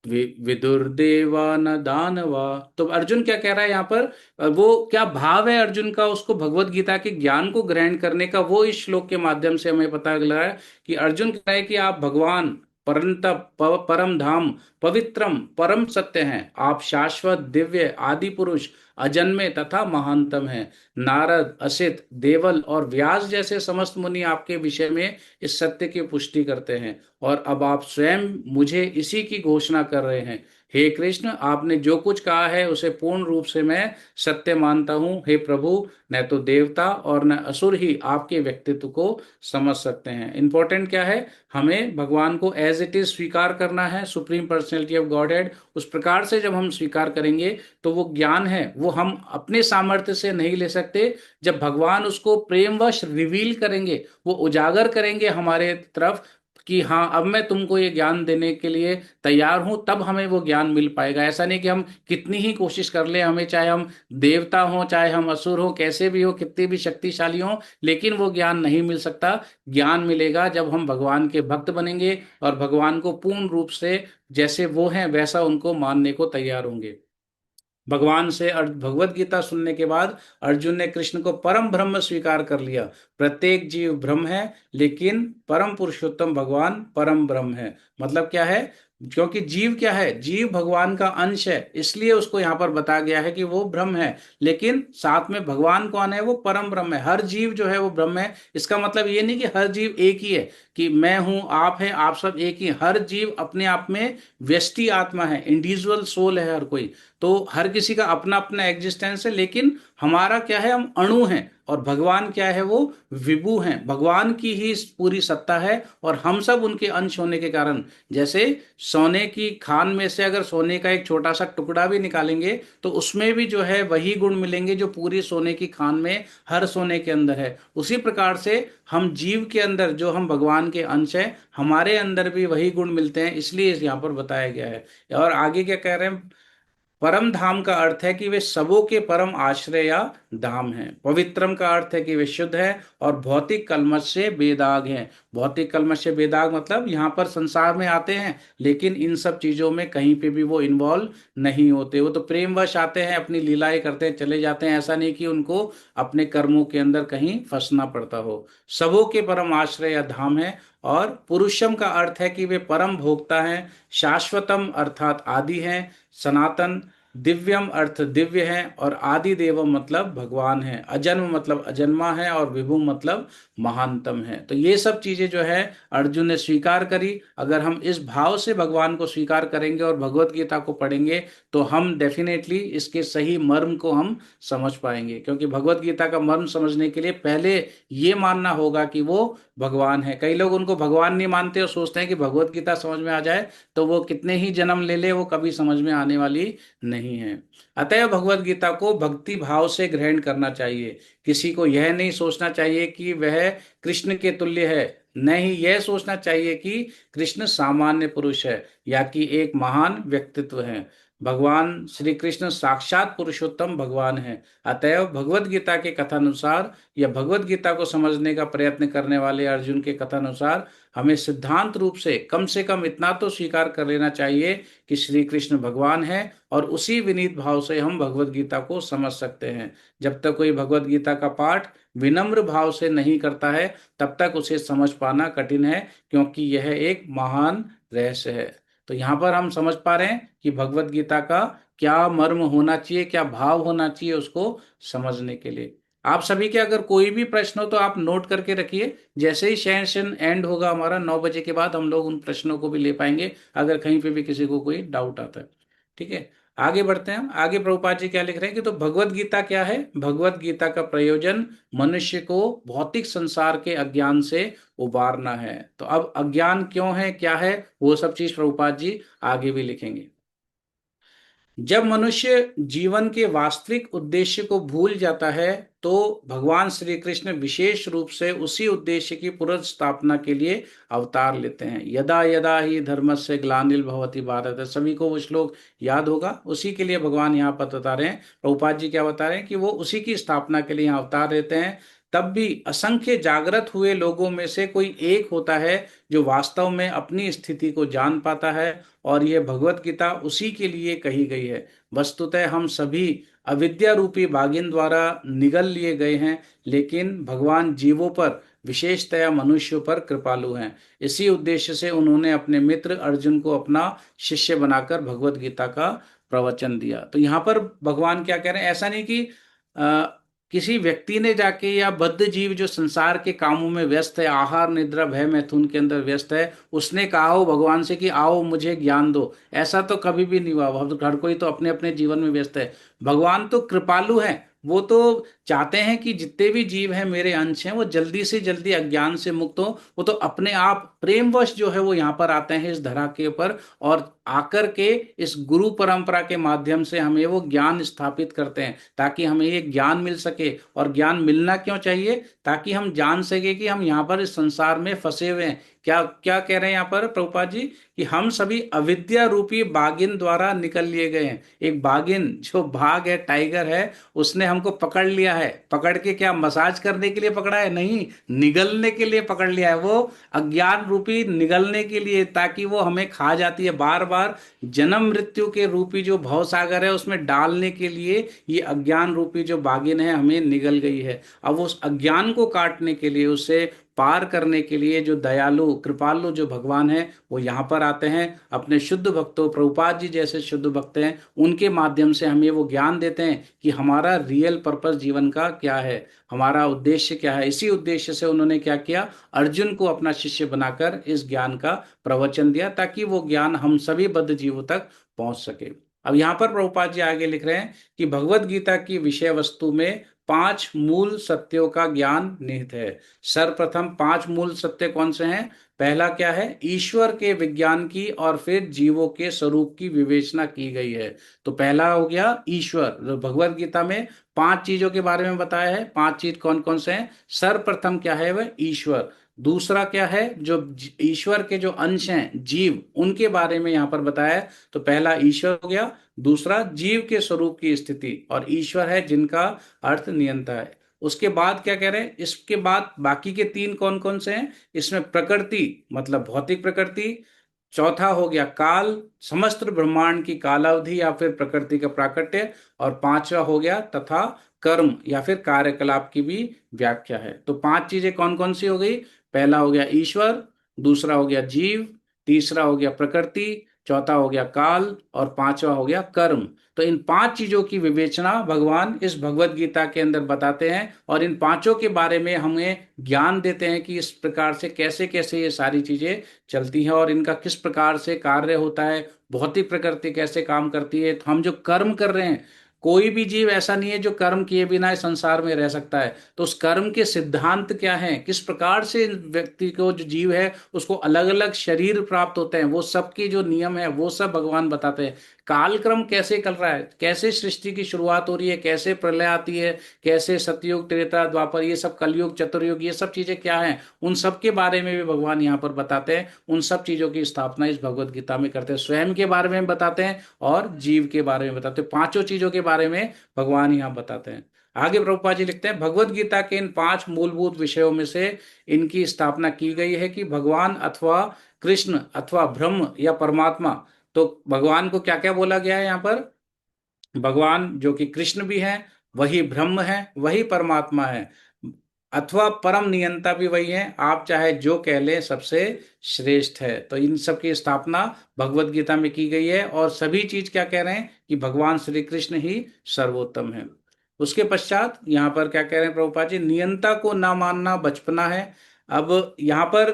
विदुर्देवा न दानवा। तो अर्जुन क्या कह रहा है यहाँ पर, वो क्या भाव है अर्जुन का, उसको भगवत गीता के ज्ञान को ग्रहण करने का, वो इस श्लोक के माध्यम से हमें पता लग रहा है कि अर्जुन कह रहा है कि आप भगवान परंतप परम धाम पवित्रम परम सत्य हैं, आप शाश्वत दिव्य आदि पुरुष अजन्मे तथा महानतम हैं। नारद असित देवल और व्यास जैसे समस्त मुनि आपके विषय में इस सत्य की पुष्टि करते हैं, और अब आप स्वयं मुझे इसी की घोषणा कर रहे हैं। हे कृष्ण, आपने जो कुछ कहा है उसे पूर्ण रूप से मैं सत्य मानता हूँ। हे प्रभु, न तो देवता और न असुर ही आपके व्यक्तित्व को समझ सकते हैं। इंपॉर्टेंट क्या है, हमें भगवान को एज इट इज स्वीकार करना है, supreme personality of God head. उस प्रकार से जब हम स्वीकार करेंगे तो वो ज्ञान है वो हम अपने सामर्थ्य से नहीं ले सकते। जब भगवान उसको प्रेमवश रिवील करेंगे, वो उजागर करेंगे हमारे तरफ, कि हाँ अब मैं तुमको ये ज्ञान देने के लिए तैयार हूं, तब हमें वो ज्ञान मिल पाएगा। ऐसा नहीं कि हम कितनी ही कोशिश कर ले, हमें चाहे हम देवता हों चाहे हम असुर हों, कैसे भी हो, कितने भी शक्तिशाली हों, लेकिन वो ज्ञान नहीं मिल सकता। ज्ञान मिलेगा जब हम भगवान के भक्त बनेंगे और भगवान को पूर्ण रूप से जैसे वो हैं वैसा उनको मानने को तैयार होंगे। भगवान से भगवत गीता सुनने के बाद अर्जुन ने कृष्ण को परम ब्रह्म स्वीकार कर लिया। प्रत्येक जीव ब्रह्म है, लेकिन परम पुरुषोत्तम भगवान परम ब्रह्म है। मतलब क्या है? क्योंकि जीव क्या है? जीव भगवान का अंश है, इसलिए उसको यहाँ पर बताया गया है कि वो ब्रह्म है। लेकिन साथ में भगवान कौन है? वो परम ब्रह्म है। हर जीव जो है वो ब्रह्म है। इसका मतलब ये नहीं कि हर जीव एक ही है, कि मैं हूं आप है आप सब एक ही। हर जीव अपने आप में व्यष्टि आत्मा है, इंडिविजुअल सोल है हर कोई। तो हर किसी का अपना अपना एग्जिस्टेंस है, लेकिन हमारा क्या है? हम अणु हैं। और भगवान क्या है? वो विभु हैं। भगवान की ही पूरी सत्ता है, और हम सब उनके अंश होने के कारण, जैसे सोने की खान में से अगर सोने का एक छोटा सा टुकड़ा भी निकालेंगे तो उसमें भी जो है वही गुण मिलेंगे जो पूरी सोने की खान में हर सोने के अंदर है। उसी प्रकार से हम जीव के अंदर, जो हम भगवान के अंश हैं, हमारे अंदर भी वही गुण मिलते हैं, इसलिए यहाँ पर बताया गया है। और आगे क्या कह रहे हैं? परम धाम का अर्थ है कि वे सबों के परम आश्रय या धाम है। पवित्रम का अर्थ है कि वे शुद्ध है, और भौतिक कलमश से बेदाग हैं। भौतिक कलमश से बेदाग मतलब यहाँ पर संसार में आते हैं, लेकिन इन सब चीजों में कहीं पे भी वो इन्वॉल्व नहीं होते। वो तो प्रेमवश आते हैं, अपनी लीलाएं करते हैं, चले जाते हैं। ऐसा नहीं कि उनको अपने कर्मों के अंदर कहीं फंसना पड़ता हो। सबों के परम आश्रय या धाम है। और पुरुषम का अर्थ है कि वे परम भोक्ता हैं। शाश्वतम अर्थात आदि हैं। सनातन, दिव्यम अर्थ दिव्य है, और आदि देवम मतलब भगवान है। अजन्म मतलब अजन्मा है, और विभु मतलब महानतम है। तो ये सब चीजें जो है अर्जुन ने स्वीकार करी। अगर हम इस भाव से भगवान को स्वीकार करेंगे और भगवत गीता को पढ़ेंगे, तो हम डेफिनेटली इसके सही मर्म को हम समझ पाएंगे। क्योंकि भगवत गीता का मर्म समझने के लिए पहले ये मानना होगा कि वो भगवान है। कई लोग उनको भगवान नहीं मानते और सोचते हैं कि भगवत गीता समझ में आ जाए तो वो कितने ही जन्म ले ले, वो कभी समझ में आने वाली नहीं है। अतः भगवत गीता को भक्ति भाव से ग्रहण करना चाहिए। किसी को यह नहीं सोचना चाहिए कि वह कृष्ण के तुल्य है, नहीं, यह सोचना चाहिए कि कृष्ण सामान्य पुरुष है, या कि एक महान व्यक्तित्व है। भगवान श्री कृष्ण साक्षात पुरुषोत्तम भगवान है। अतएव भगवत गीता के कथानुसार, या भगवत गीता को समझने का प्रयत्न करने वाले अर्जुन के कथानुसार, हमें सिद्धांत रूप से कम इतना तो स्वीकार कर लेना चाहिए कि श्री कृष्ण भगवान है, और उसी विनीत भाव से हम भगवत गीता को समझ सकते हैं। जब तक कोई भगवत गीता का पाठ विनम्र भाव से नहीं करता है, तब तक उसे समझ पाना कठिन है, क्योंकि यह एक महान रहस्य है। तो यहाँ पर हम समझ पा रहे हैं कि भगवत गीता का क्या मर्म होना चाहिए, क्या भाव होना चाहिए उसको समझने के लिए। आप सभी के अगर कोई भी प्रश्न हो तो आप नोट करके रखिए। जैसे ही सेशन एंड होगा हमारा 9 बजे के बाद, हम लोग उन प्रश्नों को भी ले पाएंगे, अगर कहीं पे भी किसी को कोई डाउट आता है। ठीक है, आगे बढ़ते हैं हम। आगे प्रभुपाद जी क्या लिख रहे हैं कि तो भगवत गीता क्या है? भगवत गीता का प्रयोजन मनुष्य को भौतिक संसार के अज्ञान से उबारना है। तो अब अज्ञान क्यों है, क्या है, वो सब चीज प्रभुपाद जी आगे भी लिखेंगे। जब मनुष्य जीवन के वास्तविक उद्देश्य को भूल जाता है, तो भगवान श्री कृष्ण विशेष रूप से उसी उद्देश्य की पुनर्स्थापना के लिए अवतार लेते हैं। यदा यदा ही धर्मस्य ग्लानिर् भवति भारत, सभी को वो श्लोक याद होगा। उसी के लिए भगवान यहाँ पर बता रहे हैं, प्रभुपाद जी क्या बता रहे हैं कि वो उसी की स्थापना के लिए यहाँ अवतार लेते हैं। तब भी असंख्य जागृत हुए लोगों में से कोई एक होता है जो वास्तव में अपनी स्थिति को जान पाता है, और यह भगवत गीता उसी के लिए कही गई है। वस्तुतः हम सभी अविद्या रूपी बागिन द्वारा निगल लिए गए हैं, लेकिन भगवान जीवों पर, विशेषतया मनुष्यों पर कृपालु हैं। इसी उद्देश्य से उन्होंने अपने मित्र अर्जुन को अपना शिष्य बनाकर भगवत गीता का प्रवचन दिया। तो यहाँ पर भगवान क्या कह रहे हैं? ऐसा नहीं कि किसी व्यक्ति ने जाके, या बद्ध जीव जो संसार के कामों में व्यस्त है, आहार निद्रा भय मैथुन के अंदर व्यस्त है, उसने कहा हो भगवान से कि आओ मुझे ज्ञान दो। ऐसा तो कभी भी नहीं हुआ। हर कोई तो अपने अपने जीवन में व्यस्त है। भगवान तो कृपालु हैं, वो तो चाहते हैं कि जितने भी जीव हैं मेरे अंश हैं, वो जल्दी से जल्दी अज्ञान से मुक्त हो। वो तो अपने आप प्रेमवश जो है वो यहाँ पर आते हैं इस धरा के ऊपर, और आकर के इस गुरु परंपरा के माध्यम से हमें वो ज्ञान स्थापित करते हैं, ताकि हमें ये ज्ञान मिल सके। और ज्ञान मिलना क्यों चाहिए? ताकि हम जान सके कि हम यहाँ पर इस संसार में फंसे हुए हैं, क्या क्या कह रहे हैं यहाँ पर प्रभुपाद जी, कि हम सभी अविद्या रूपी बागिन द्वारा निकल लिए गए हैं। एक बागिन जो भाग है, टाइगर है, उसने हमको पकड़ लिया है। पकड़ के क्या मसाज करने के लिए पकड़ा है? नहीं, निगलने के लिए पकड़ लिया है। वो अज्ञान रूपी निगलने के लिए, ताकि वो हमें खा जाती है बार बार। जन्म मृत्यु के रूपी जो भव सागर है उसमें डालने के लिए ये अज्ञान रूपी जो बागिन है हमें निगल गई है। अब उस अज्ञान को काटने के लिए, उसे पार करने के लिए जो दयालु कृपालु जो भगवान है वो यहाँ पर आते हैं। अपने शुद्ध भक्तों, प्रभुपाद जी जैसे शुद्ध भक्त हैं, उनके माध्यम से हमें वो ज्ञान देते हैं कि हमारा रियल पर्पस जीवन का क्या है, हमारा उद्देश्य क्या है। इसी उद्देश्य से उन्होंने क्या किया, अर्जुन को अपना शिष्य बनाकर इस ज्ञान का प्रवचन दिया, ताकि वो ज्ञान हम सभी बद्ध जीवों तक पहुंच सके। अब यहाँ पर प्रभुपाद जी आगे लिख रहे हैं कि भगवत गीता की विषय वस्तु में 5 मूल सत्यों का ज्ञान निहित है। सर्वप्रथम 5 मूल सत्य कौन से हैं? पहला क्या है? ईश्वर के विज्ञान की और फिर जीवों के स्वरूप की विवेचना की गई है। तो पहला हो गया ईश्वर। तो भगवत गीता में 5 चीजों के बारे में बताया है। 5 चीज कौन कौन से हैं? सर्वप्रथम क्या है? वह ईश्वर। दूसरा क्या है? जो ईश्वर के जो अंश हैं जीव, उनके बारे में यहाँ पर बताया है। तो पहला ईश्वर हो गया। दूसरा जीव के स्वरूप की स्थिति, और ईश्वर है जिनका अर्थ नियंता है। उसके बाद क्या कह रहे हैं? इसके बाद बाकी के 3 कौन कौन से हैं? इसमें प्रकृति मतलब भौतिक प्रकृति, चौथा हो गया काल, समस्त ब्रह्मांड की कालावधि या फिर प्रकृति का प्राकट्य, और पांचवा हो गया तथा कर्म या फिर कार्यकलाप की भी व्याख्या है। तो 5 चीजें कौन कौन सी हो गई? पहला हो गया ईश्वर, दूसरा हो गया जीव, तीसरा हो गया प्रकृति, चौथा हो गया काल, और पांचवा हो गया कर्म। तो इन 5 चीजों की विवेचना भगवान इस भगवत गीता के अंदर बताते हैं, और इन पांचों के बारे में हमें ज्ञान देते हैं कि इस प्रकार से कैसे कैसे ये सारी चीजें चलती हैं और इनका किस प्रकार से कार्य होता है, भौतिक प्रकृति कैसे काम करती है। तो हम जो कर्म कर रहे हैं, कोई भी जीव ऐसा नहीं है जो कर्म किए बिना इस संसार में रह सकता है। तो उस कर्म के सिद्धांत क्या हैं, किस प्रकार से व्यक्ति को, जो जीव है, उसको अलग अलग शरीर प्राप्त होते हैं, वो सब के जो नियम है वो सब भगवान बताते हैं। कालक्रम कैसे चल रहा है, कैसे सृष्टि की शुरुआत हो रही है, कैसे प्रलय आती है, कैसे सतयुग त्रेता द्वापर, ये सब कलयुग चतुर्युग, ये सब चीजें क्या हैं, उन सब के बारे में भी भगवान यहाँ पर बताते हैं। उन सब चीजों की स्थापना इस भगवत गीता में करते हैं। स्वयं के बारे में बताते हैं और जीव के बारे में बताते हैं। पांचों चीजों के बारे में भगवान यहाँ बताते हैं। आगे प्रभुपाद जी लिखते हैं, भगवत गीता के इन 5 मूलभूत विषयों में से इनकी स्थापना की गई है कि भगवान अथवा कृष्ण अथवा ब्रह्म या परमात्मा। तो भगवान को क्या क्या बोला गया है यहाँ पर? भगवान जो कि कृष्ण भी है, वही ब्रह्म है, वही परमात्मा है, अथवा परम नियंता भी वही है। आप चाहे जो कह लें, सबसे श्रेष्ठ है। तो इन सब की स्थापना भगवत गीता में की गई है, और सभी चीज क्या कह रहे हैं कि भगवान श्री कृष्ण ही सर्वोत्तम है। उसके पश्चात यहाँ पर क्या कह रहे हैं प्रभुपाद जी? नियंता को ना मानना बचपना है। अब यहाँ पर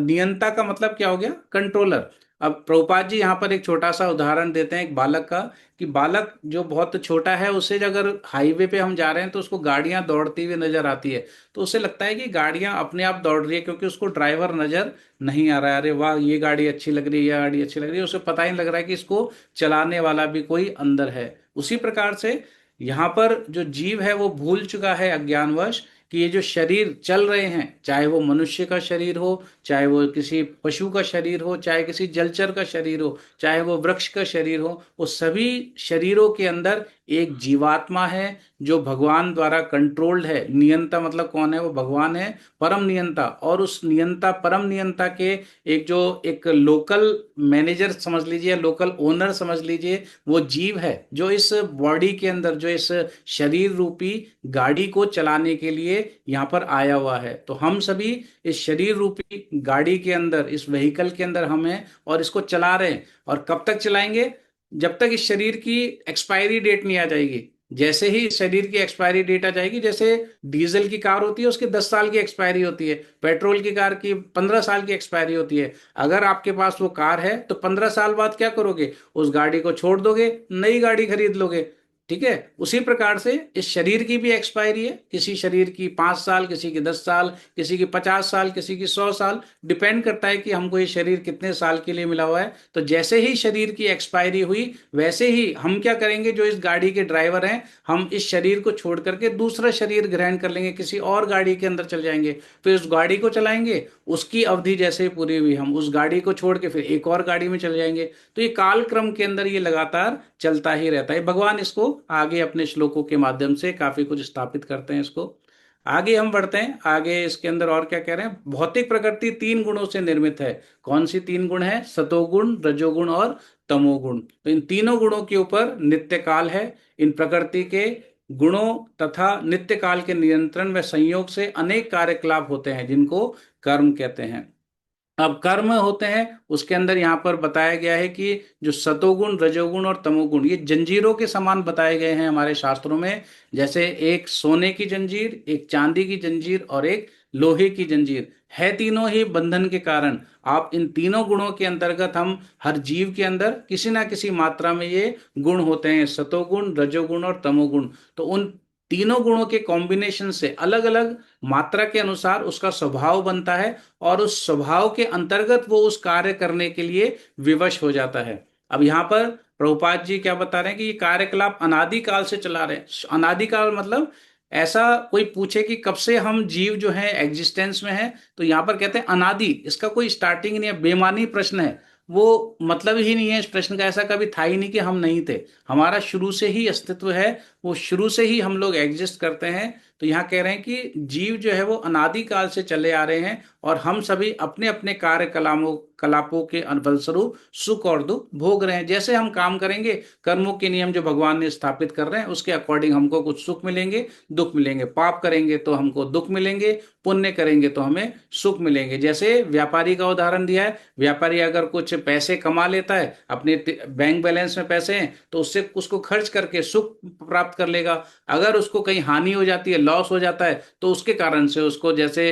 नियंता का मतलब क्या हो गया? कंट्रोलर। अब प्रभुपाद जी यहाँ पर एक छोटा सा उदाहरण देते हैं एक बालक का, कि बालक जो बहुत छोटा है, उसे अगर हाईवे पे हम जा रहे हैं तो उसको गाड़ियां दौड़ती हुई नजर आती है, तो उसे लगता है कि गाड़ियां अपने आप दौड़ रही है, क्योंकि उसको ड्राइवर नजर नहीं आ रहा है। अरे वाह, ये गाड़ी अच्छी लग रही है, ये गाड़ी अच्छी लग रही है, उसे पता ही नहीं लग रहा है कि इसको चलाने वाला भी कोई अंदर है। उसी प्रकार से यहाँ पर जो जीव है वो भूल चुका है अज्ञानवश कि ये जो शरीर चल रहे हैं, चाहे वो मनुष्य का शरीर हो, चाहे वो किसी पशु का शरीर हो, चाहे किसी जलचर का शरीर हो, चाहे वो वृक्ष का शरीर हो, वो सभी शरीरों के अंदर एक जीवात्मा है जो भगवान द्वारा कंट्रोल्ड है। नियंता मतलब कौन है? वो भगवान है, परम नियंता। और उस नियंता, परम नियंता के एक लोकल मैनेजर समझ लीजिए, लोकल ओनर समझ लीजिए, वो जीव है जो इस बॉडी के अंदर, जो इस शरीर रूपी गाड़ी को चलाने के लिए यहाँ पर आया हुआ है। तो हम सभी इस शरीर रूपी गाड़ी के अंदर, इस व्हीकल के अंदर हम हैं और इसको चला रहे हैं। और कब तक चलाएंगे? जब तक इस शरीर की एक्सपायरी डेट नहीं आ जाएगी। जैसे ही इस शरीर की एक्सपायरी डेट आ जाएगी, जैसे डीजल की कार होती है उसकी 10 साल की एक्सपायरी होती है, पेट्रोल की कार की 15 साल की एक्सपायरी होती है। अगर आपके पास वो कार है तो 15 साल बाद क्या करोगे? उस गाड़ी को छोड़ दोगे, नई गाड़ी खरीद लोगे। ठीक है। उसी प्रकार से इस शरीर की भी एक्सपायरी है, किसी शरीर की 5 साल, किसी की 10 साल, किसी की 50 साल, किसी की 100 साल, डिपेंड करता है कि हमको ये शरीर कितने साल के लिए मिला हुआ है। तो जैसे ही शरीर की एक्सपायरी हुई, वैसे ही हम क्या करेंगे, जो इस गाड़ी के ड्राइवर हैं, हम इस शरीर को छोड़ करके दूसरा शरीर ग्रहण कर लेंगे, किसी और गाड़ी के अंदर चल जाएंगे, फिर उस गाड़ी को चलाएंगे। उसकी अवधि जैसे ही पूरी हुई, हम उस गाड़ी को छोड़ के फिर एक और गाड़ी में चले जाएंगे। तो ये काल क्रम के अंदर ये लगातार चलता ही रहता है। भगवान इसको आगे अपने श्लोकों के माध्यम से काफी कुछ स्थापित करते हैं इसको। आगे हम बढ़ते हैं, आगे इसके अंदर और क्या कह रहे हैं। भौतिक प्रकृति 3 गुणों से निर्मित है। कौन सी 3 गुण है? सतोगुण, रजोगुण और तमोगुण। तो इन तीनों गुणों के ऊपर नित्य काल है। इन प्रकृति के गुणों तथा नित्य काल के नियंत्रण व संयोग से अनेक कार्यकलाप होते हैं, जिनको कर्म कहते हैं। अब कर्म होते हैं, उसके अंदर यहाँ पर बताया गया है कि जो सतोगुण, रजोगुण और तमोगुण, ये जंजीरों के समान बताए गए हैं हमारे शास्त्रों में। जैसे एक सोने की जंजीर, एक चांदी की जंजीर और एक लोहे की जंजीर है, तीनों ही बंधन के कारण। आप इन तीनों गुणों के अंतर्गत, हम हर जीव के अंदर किसी ना किसी मात्रा में ये गुण होते हैं, सतोगुण, रजोगुण और तमोगुण। तो उन तीनों गुणों के कॉम्बिनेशन से अलग अलग मात्रा के अनुसार उसका स्वभाव बनता है, और उस स्वभाव के अंतर्गत वो उस कार्य करने के लिए विवश हो जाता है। अब यहाँ पर प्रभुपाद जी क्या बता रहे हैं कि ये कार्यकलाप अनादिकाल से चला रहे हैं। अनादिकाल मतलब ऐसा कोई पूछे कि कब से हम जीव जो है एग्जिस्टेंस में है, तो यहाँ पर कहते हैं अनादि, इसका कोई स्टार्टिंग नहीं है, बेमानी प्रश्न है। वो मतलब ही नहीं है इस प्रश्न का, ऐसा कभी था ही नहीं कि हम नहीं थे। हमारा शुरू से ही अस्तित्व है, वो शुरू से ही हम लोग एग्जिस्ट करते हैं। तो यहाँ कह रहे हैं कि जीव जो है वो अनादिकाल से चले आ रहे हैं, और हम सभी अपने अपने कार्य कलामों कलापों के फलस्वरूप सुख और दुख भोग रहे हैं। जैसे हम काम करेंगे, कर्मों के नियम जो भगवान ने स्थापित कर रहे हैं, उसके अकॉर्डिंग हमको कुछ सुख मिलेंगे, दुख मिलेंगे। पाप करेंगे तो हमको दुख मिलेंगे, पुण्य करेंगे तो हमें सुख मिलेंगे। जैसे व्यापारी का उदाहरण दिया है, व्यापारी अगर कुछ पैसे कमा लेता है, अपने बैंक बैलेंस में पैसे हैं, तो उससे उसको खर्च करके सुख प्राप्त कर लेगा। अगर उसको कहीं हानि हो जाती है, लॉस हो जाता है, तो उसके कारण से उसको जैसे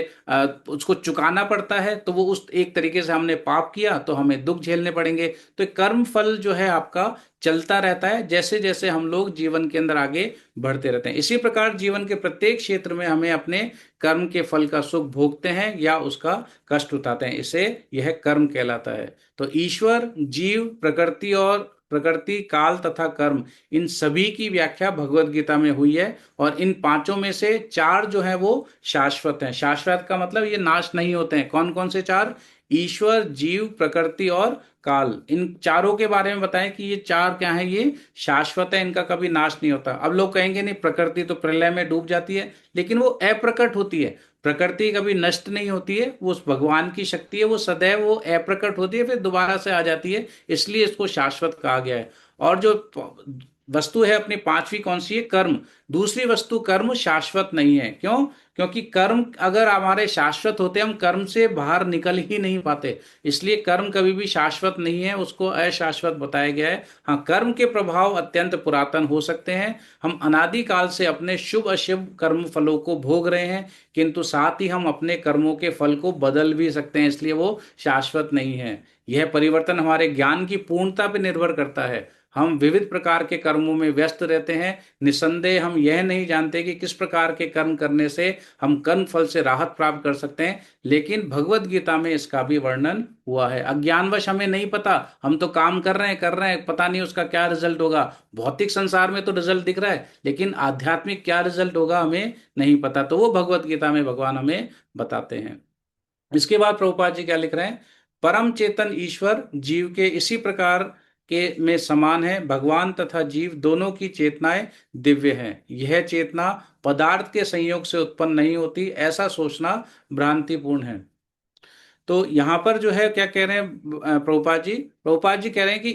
उसको चुकाना पड़ता है, तो वो उस एक तरीके से हमने पाप किया तो हमें दुख झेलने पड़ेंगे। तो कर्म फल जो है आपका चलता रहता है, जैसे जैसे हम लोग जीवन के अंदर आगे बढ़ते रहते हैं। इसी प्रकार जीवन के प्रत्येक क्षेत्र में हमें अपने कर्म के फल का सुख भोगते हैं या उसका कष्ट उठाते हैं, इसे यह कर्म कहलाता है। तो ईश्वर, जीव, प्रकृति, काल तथा कर्म, इन सभी की व्याख्या भगवत गीता में हुई है। और इन पांचों में से चार जो है वो शाश्वत हैं। शाश्वत का मतलब ये नाश नहीं होते हैं। कौन कौन से चार? ईश्वर, जीव, प्रकृति और काल। इन चारों के बारे में बताएं कि ये चार क्या है, ये शाश्वत है, इनका कभी नाश नहीं होता। अब लोग कहेंगे नहीं, प्रकृति तो प्रलय में डूब जाती है, लेकिन वो अप्रकट होती है। प्रकृति कभी नष्ट नहीं होती है, वो उस भगवान की शक्ति है, वो सदैव वो अप्रकट होती है, फिर दोबारा से आ जाती है, इसलिए इसको शाश्वत कहा गया है। और जो वस्तु है अपनी पांचवी, कौन सी है? कर्म। दूसरी वस्तु कर्म शाश्वत नहीं है। क्यों? क्योंकि कर्म अगर हमारे शाश्वत होते, हम कर्म से बाहर निकल ही नहीं पाते। इसलिए कर्म कभी भी शाश्वत नहीं है, उसको अशाश्वत बताया गया है। हाँ, कर्म के प्रभाव अत्यंत पुरातन हो सकते हैं। हम अनादिकाल से अपने शुभ अशुभ कर्म फलों को भोग रहे हैं, किंतु साथ ही हम अपने कर्मों के फल को बदल भी सकते हैं, इसलिए वो शाश्वत नहीं है। यह परिवर्तन हमारे ज्ञान की पूर्णता पर निर्भर करता है। हम विविध प्रकार के कर्मों में व्यस्त रहते हैं, निसंदेह हम यह नहीं जानते कि किस प्रकार के कर्म करने से हम कर्म फल से राहत प्राप्त कर सकते हैं, लेकिन भगवत गीता में इसका भी वर्णन हुआ है। अज्ञानवश हमें नहीं पता, हम तो काम कर रहे हैं, पता नहीं उसका क्या रिजल्ट होगा। भौतिक संसार में तो रिजल्ट दिख रहा है, लेकिन आध्यात्मिक क्या रिजल्ट होगा हमें नहीं पता, तो वो भगवत गीता में भगवान हमें बताते हैं। इसके बाद प्रभुपाद जी क्या लिख रहे हैं? परम चेतन ईश्वर जीव के इसी प्रकार के में समान है। भगवान तथा जीव दोनों की चेतनाएं दिव्य हैं। यह चेतना पदार्थ के संयोग से उत्पन्न नहीं होती, ऐसा सोचना भ्रांतिपूर्ण है। तो यहाँ पर जो है क्या कह रहे हैं प्रभुपाद जी कह रहे हैं कि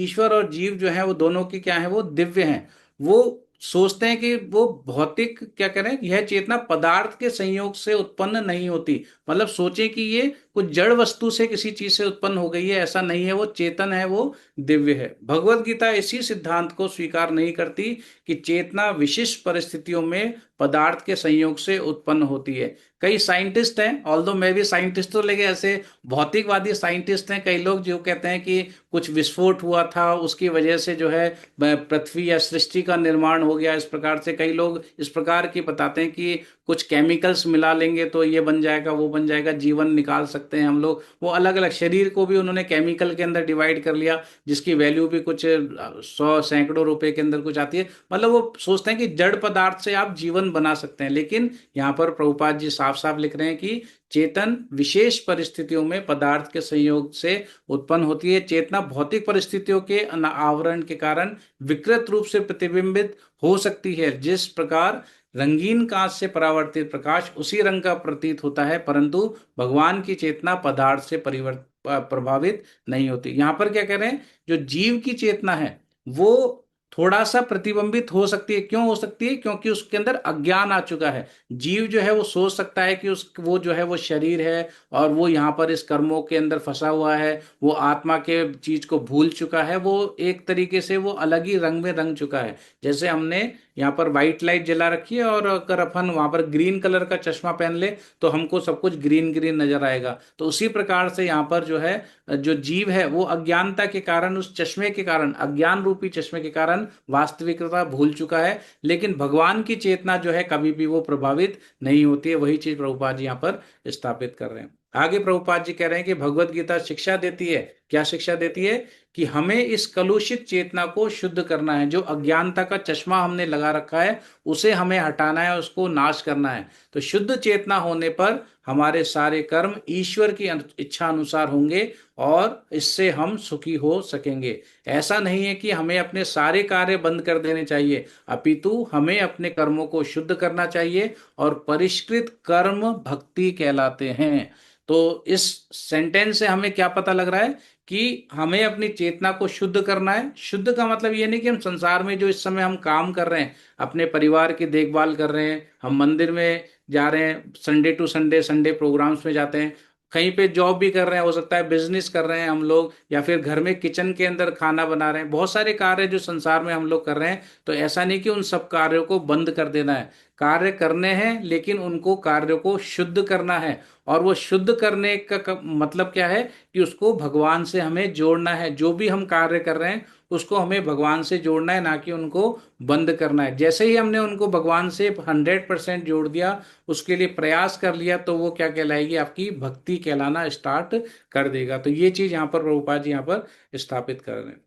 ईश्वर और जीव जो है वो दोनों की क्या है, वो दिव्य हैं। वो सोचते हैं कि वो भौतिक, क्या कह रहे हैं, यह चेतना पदार्थ के संयोग से उत्पन्न नहीं होती। मतलब सोचें कि ये कुछ जड़ वस्तु से किसी चीज से उत्पन्न हो गई है, ऐसा नहीं है। वो चेतन है, वो दिव्य है। भगवत गीता इसी सिद्धांत को स्वीकार नहीं करती कि चेतना विशिष्ट परिस्थितियों में पदार्थ के संयोग से उत्पन्न होती है। कई साइंटिस्ट हैं, ऑल्दो मैं भी साइंटिस्ट तो, लेकिन ऐसे भौतिकवादी साइंटिस्ट हैं कई लोग जो कहते हैं कि कुछ विस्फोट हुआ था, उसकी वजह से जो है पृथ्वी या सृष्टि का निर्माण हो गया। इस प्रकार से कई लोग इस प्रकार की बताते हैं कि कुछ केमिकल्स मिला लेंगे तो ये बन जाएगा, वो बन जाएगा, जीवन निकाल सकते हैं हम लोग। वो अलग अलग शरीर को भी उन्होंने केमिकल के अंदर डिवाइड कर लिया, जिसकी वैल्यू भी कुछ 100 सैकड़ों रुपए के अंदर कुछ आती है। मतलब वो सोचते हैं कि जड़ पदार्थ से आप जीवन बना सकते हैं। लेकिन यहाँ पर प्रभुपाद जी साफ साफ लिख रहे हैं कि चेतन विशेष परिस्थितियों में पदार्थ के संयोग से उत्पन्न होती है। चेतना भौतिक परिस्थितियों के आवरण के कारण विकृत रूप से प्रतिबिंबित हो सकती है। जिस प्रकार रंगीन कांच से परावर्तित प्रकाश उसी रंग का प्रतीत होता है, परंतु भगवान की चेतना पदार्थ से प्रभावित नहीं होती। यहां पर क्या कह रहे हैं, जो जीव की चेतना है वो थोड़ा सा प्रतिबिंबित हो सकती है। क्यों हो सकती है? क्योंकि उसके अंदर अज्ञान आ चुका है। जीव जो है वो सोच सकता है कि उस वो जो है वो शरीर है और वो यहाँ पर इस कर्मों के अंदर फंसा हुआ है, वो आत्मा के चीज को भूल चुका है, वो एक तरीके से वो अलग ही रंग में रंग चुका है। जैसे हमने यहाँ पर व्हाइट लाइट जला रखी है और अगर अपन वहां पर ग्रीन कलर का चश्मा पहन ले तो हमको सब कुछ ग्रीन ग्रीन नजर आएगा। तो उसी प्रकार से यहाँ पर जो है, जो जीव है वो अज्ञानता के कारण, उस चश्मे के कारण, अज्ञान रूपी चश्मे के कारण वास्तविकता भूल चुका है। लेकिन भगवान की चेतना जो है कभी भी वो प्रभावित नहीं होती है। वही चीज प्रभुपाद जी यहाँ पर स्थापित कर रहे हैं। आगे प्रभुपाद जी कह रहे हैं कि भगवत गीता शिक्षा देती है। क्या शिक्षा देती है? कि हमें इस कलुषित चेतना को शुद्ध करना है। जो अज्ञानता का चश्मा हमने लगा रखा है उसे हमें हटाना है, उसको नाश करना है। तो शुद्ध चेतना होने पर हमारे सारे कर्म ईश्वर की इच्छा अनुसार होंगे और इससे हम सुखी हो सकेंगे। ऐसा नहीं है कि हमें अपने सारे कार्य बंद कर देने चाहिए, अपितु हमें अपने कर्मों को शुद्ध करना चाहिए। और परिष्कृत कर्म भक्ति कहलाते हैं। तो इस सेंटेंस से हमें क्या पता लग रहा है कि हमें अपनी चेतना को शुद्ध करना है। शुद्ध का मतलब ये नहीं कि हम संसार में जो इस समय हम काम कर रहे हैं, अपने परिवार की देखभाल कर रहे हैं, हम मंदिर में जा रहे हैं, Sunday to Sunday Sunday programs में जाते हैं, कहीं पे जॉब भी कर रहे हैं, हो सकता है बिजनेस कर रहे हैं हम लोग, या फिर घर में किचन के अंदर खाना बना रहे हैं, बहुत सारे कार्य जो संसार में हम लोग कर रहे हैं। तो ऐसा नहीं कि उन सब कार्यों को बंद कर देना है। कार्य करने हैं, लेकिन उनको कार्यों को शुद्ध करना है। और वो शुद्ध करने का मतलब क्या है कि उसको भगवान से हमें जोड़ना है। जो भी हम कार्य कर रहे हैं उसको हमें भगवान से जोड़ना है, ना कि उनको बंद करना है। जैसे ही हमने उनको भगवान से 100% जोड़ दिया, उसके लिए प्रयास कर लिया, तो वो क्या कहलाएगी? आपकी भक्ति कहलाना स्टार्ट कर देगा। तो ये चीज यहाँ पर प्रभुपाद जी यहाँ पर स्थापित कर रहे हैं।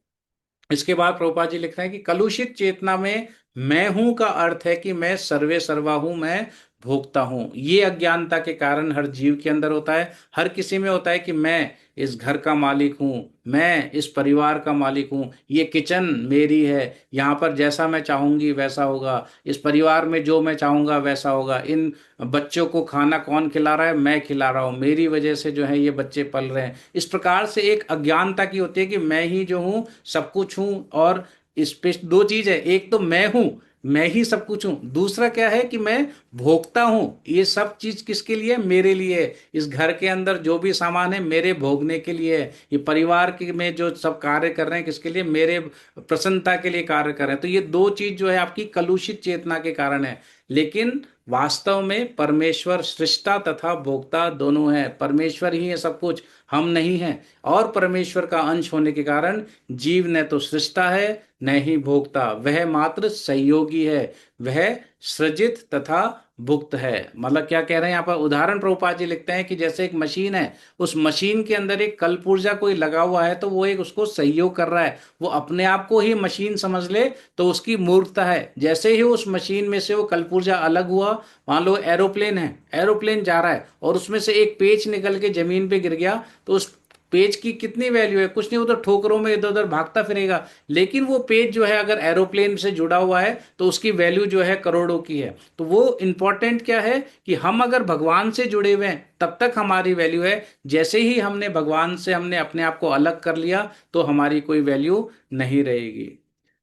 इसके बाद प्रभुपाद जी लिख रहे हैं कि कलुषित चेतना में मैं हूं का अर्थ है कि मैं सर्वे सर्वा हूं, मैं भोगता हूं। ये अज्ञानता के कारण हर जीव के अंदर होता है, हर किसी में होता है कि मैं इस घर का मालिक हूं, मैं इस परिवार का मालिक हूं, ये किचन मेरी है, यहाँ पर जैसा मैं चाहूंगी वैसा होगा, इस परिवार में जो मैं चाहूंगा वैसा होगा, इन बच्चों को खाना कौन खिला रहा है? मैं खिला रहा हूँ, मेरी वजह से जो है ये बच्चे पल रहे हैं। इस प्रकार से एक अज्ञानता की होती है कि मैं ही जो हूँ सब कुछ हूँ। और इस पे दो चीज है, एक तो मैं हूँ, मैं ही सब कुछ हूँ। दूसरा क्या है कि मैं भोगता हूँ। ये सब चीज किसके लिए? मेरे लिए है। इस घर के अंदर जो भी सामान है मेरे भोगने के लिए है। ये परिवार के में जो सब कार्य कर रहे हैं किसके लिए? मेरे प्रसन्नता के लिए कार्य कर रहे हैं। तो ये दो चीज जो है आपकी कलुषित चेतना के कारण है। लेकिन वास्तव में परमेश्वर सृष्टा तथा भोक्ता दोनों है। परमेश्वर ही है सब कुछ, हम नहीं हैं। और परमेश्वर का अंश होने के कारण जीव न तो सृष्टा है न ही भोक्ता, वह मात्र सहयोगी है। वह सृजित तथा भुक्त है। मतलब क्या कह रहे हैं यहाँ पर? उदाहरण प्रभुपाद जी लिखते हैं कि जैसे एक मशीन है, उस मशीन के अंदर एक कलपुर्जा कोई लगा हुआ है, तो वो एक उसको सहयोग कर रहा है। वो अपने आप को ही मशीन समझ ले तो उसकी मूर्खता है। जैसे ही उस मशीन में से वो कलपुर्जा अलग हुआ, मान लो एरोप्लेन है, एरोप्लेन जा रहा है और उसमें से एक पेच निकल के जमीन पे गिर गया, तो उस पेज की कितनी वैल्यू है? कुछ नहीं, वो तो ठोकरों में इधर उधर भागता फिरेगा। लेकिन वो पेज जो है अगर एरोप्लेन से जुड़ा हुआ है तो उसकी वैल्यू जो है करोड़ों की है। तो वो इंपॉर्टेंट क्या है कि हम अगर भगवान से जुड़े हुए हैं तब तक हमारी वैल्यू है। जैसे ही हमने भगवान से हमने अपने आप को अलग कर लिया तो हमारी कोई वैल्यू नहीं रहेगी।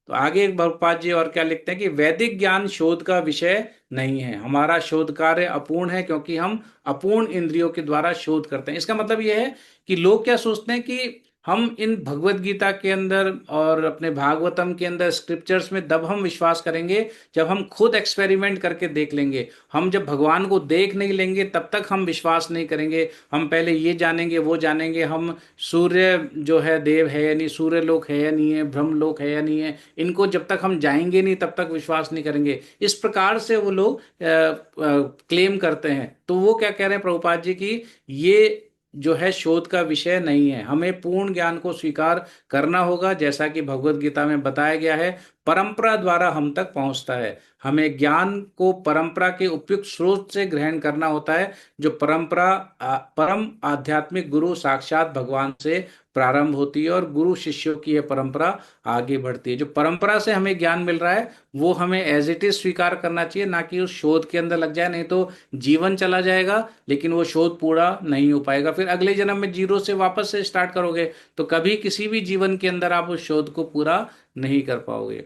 तो आगे भगवपाद जी और क्या लिखते हैं कि वैदिक ज्ञान शोध का विषय नहीं है, हमारा शोध कार्य अपूर्ण है क्योंकि हम अपूर्ण इंद्रियों के द्वारा शोध करते हैं। इसका मतलब यह है कि लोग क्या सोचते हैं कि हम इन भगवत गीता के अंदर और अपने भागवतम के अंदर स्क्रिप्चर्स में तब हम विश्वास करेंगे जब हम खुद एक्सपेरिमेंट करके देख लेंगे। हम जब भगवान को देख नहीं लेंगे तब तक हम विश्वास नहीं करेंगे। हम पहले ये जानेंगे वो जानेंगे, हम सूर्य जो है देव है या नहीं, सूर्य लोक है या नहीं है, ब्रह्म लोक है या नहीं है, इनको जब तक हम जाएंगे नहीं तब तक विश्वास नहीं करेंगे। इस प्रकार से वो लोग क्लेम करते हैं। तो वो क्या कह रहे हैं प्रभुपाद जी की, ये जो है शोध का विषय नहीं है, हमें पूर्ण ज्ञान को स्वीकार करना होगा। जैसा कि भगवत गीता में बताया गया है, परंपरा द्वारा हम तक पहुंचता है। हमें ज्ञान को परंपरा के उपयुक्त स्रोत से ग्रहण करना होता है। जो परंपरा परम आध्यात्मिक गुरु साक्षात भगवान से प्रारंभ होती है और गुरु शिष्यों की यह परंपरा आगे बढ़ती है। जो परंपरा से हमें ज्ञान मिल रहा है वो हमें एज इट इज स्वीकार करना चाहिए, ना कि उस शोध के अंदर लग जाए। नहीं तो जीवन चला जाएगा लेकिन वो शोध पूरा नहीं हो पाएगा। फिर अगले जन्म में जीरो से वापस से स्टार्ट करोगे तो कभी किसी भी जीवन के अंदर आप उस शोध को पूरा नहीं कर पाओगे।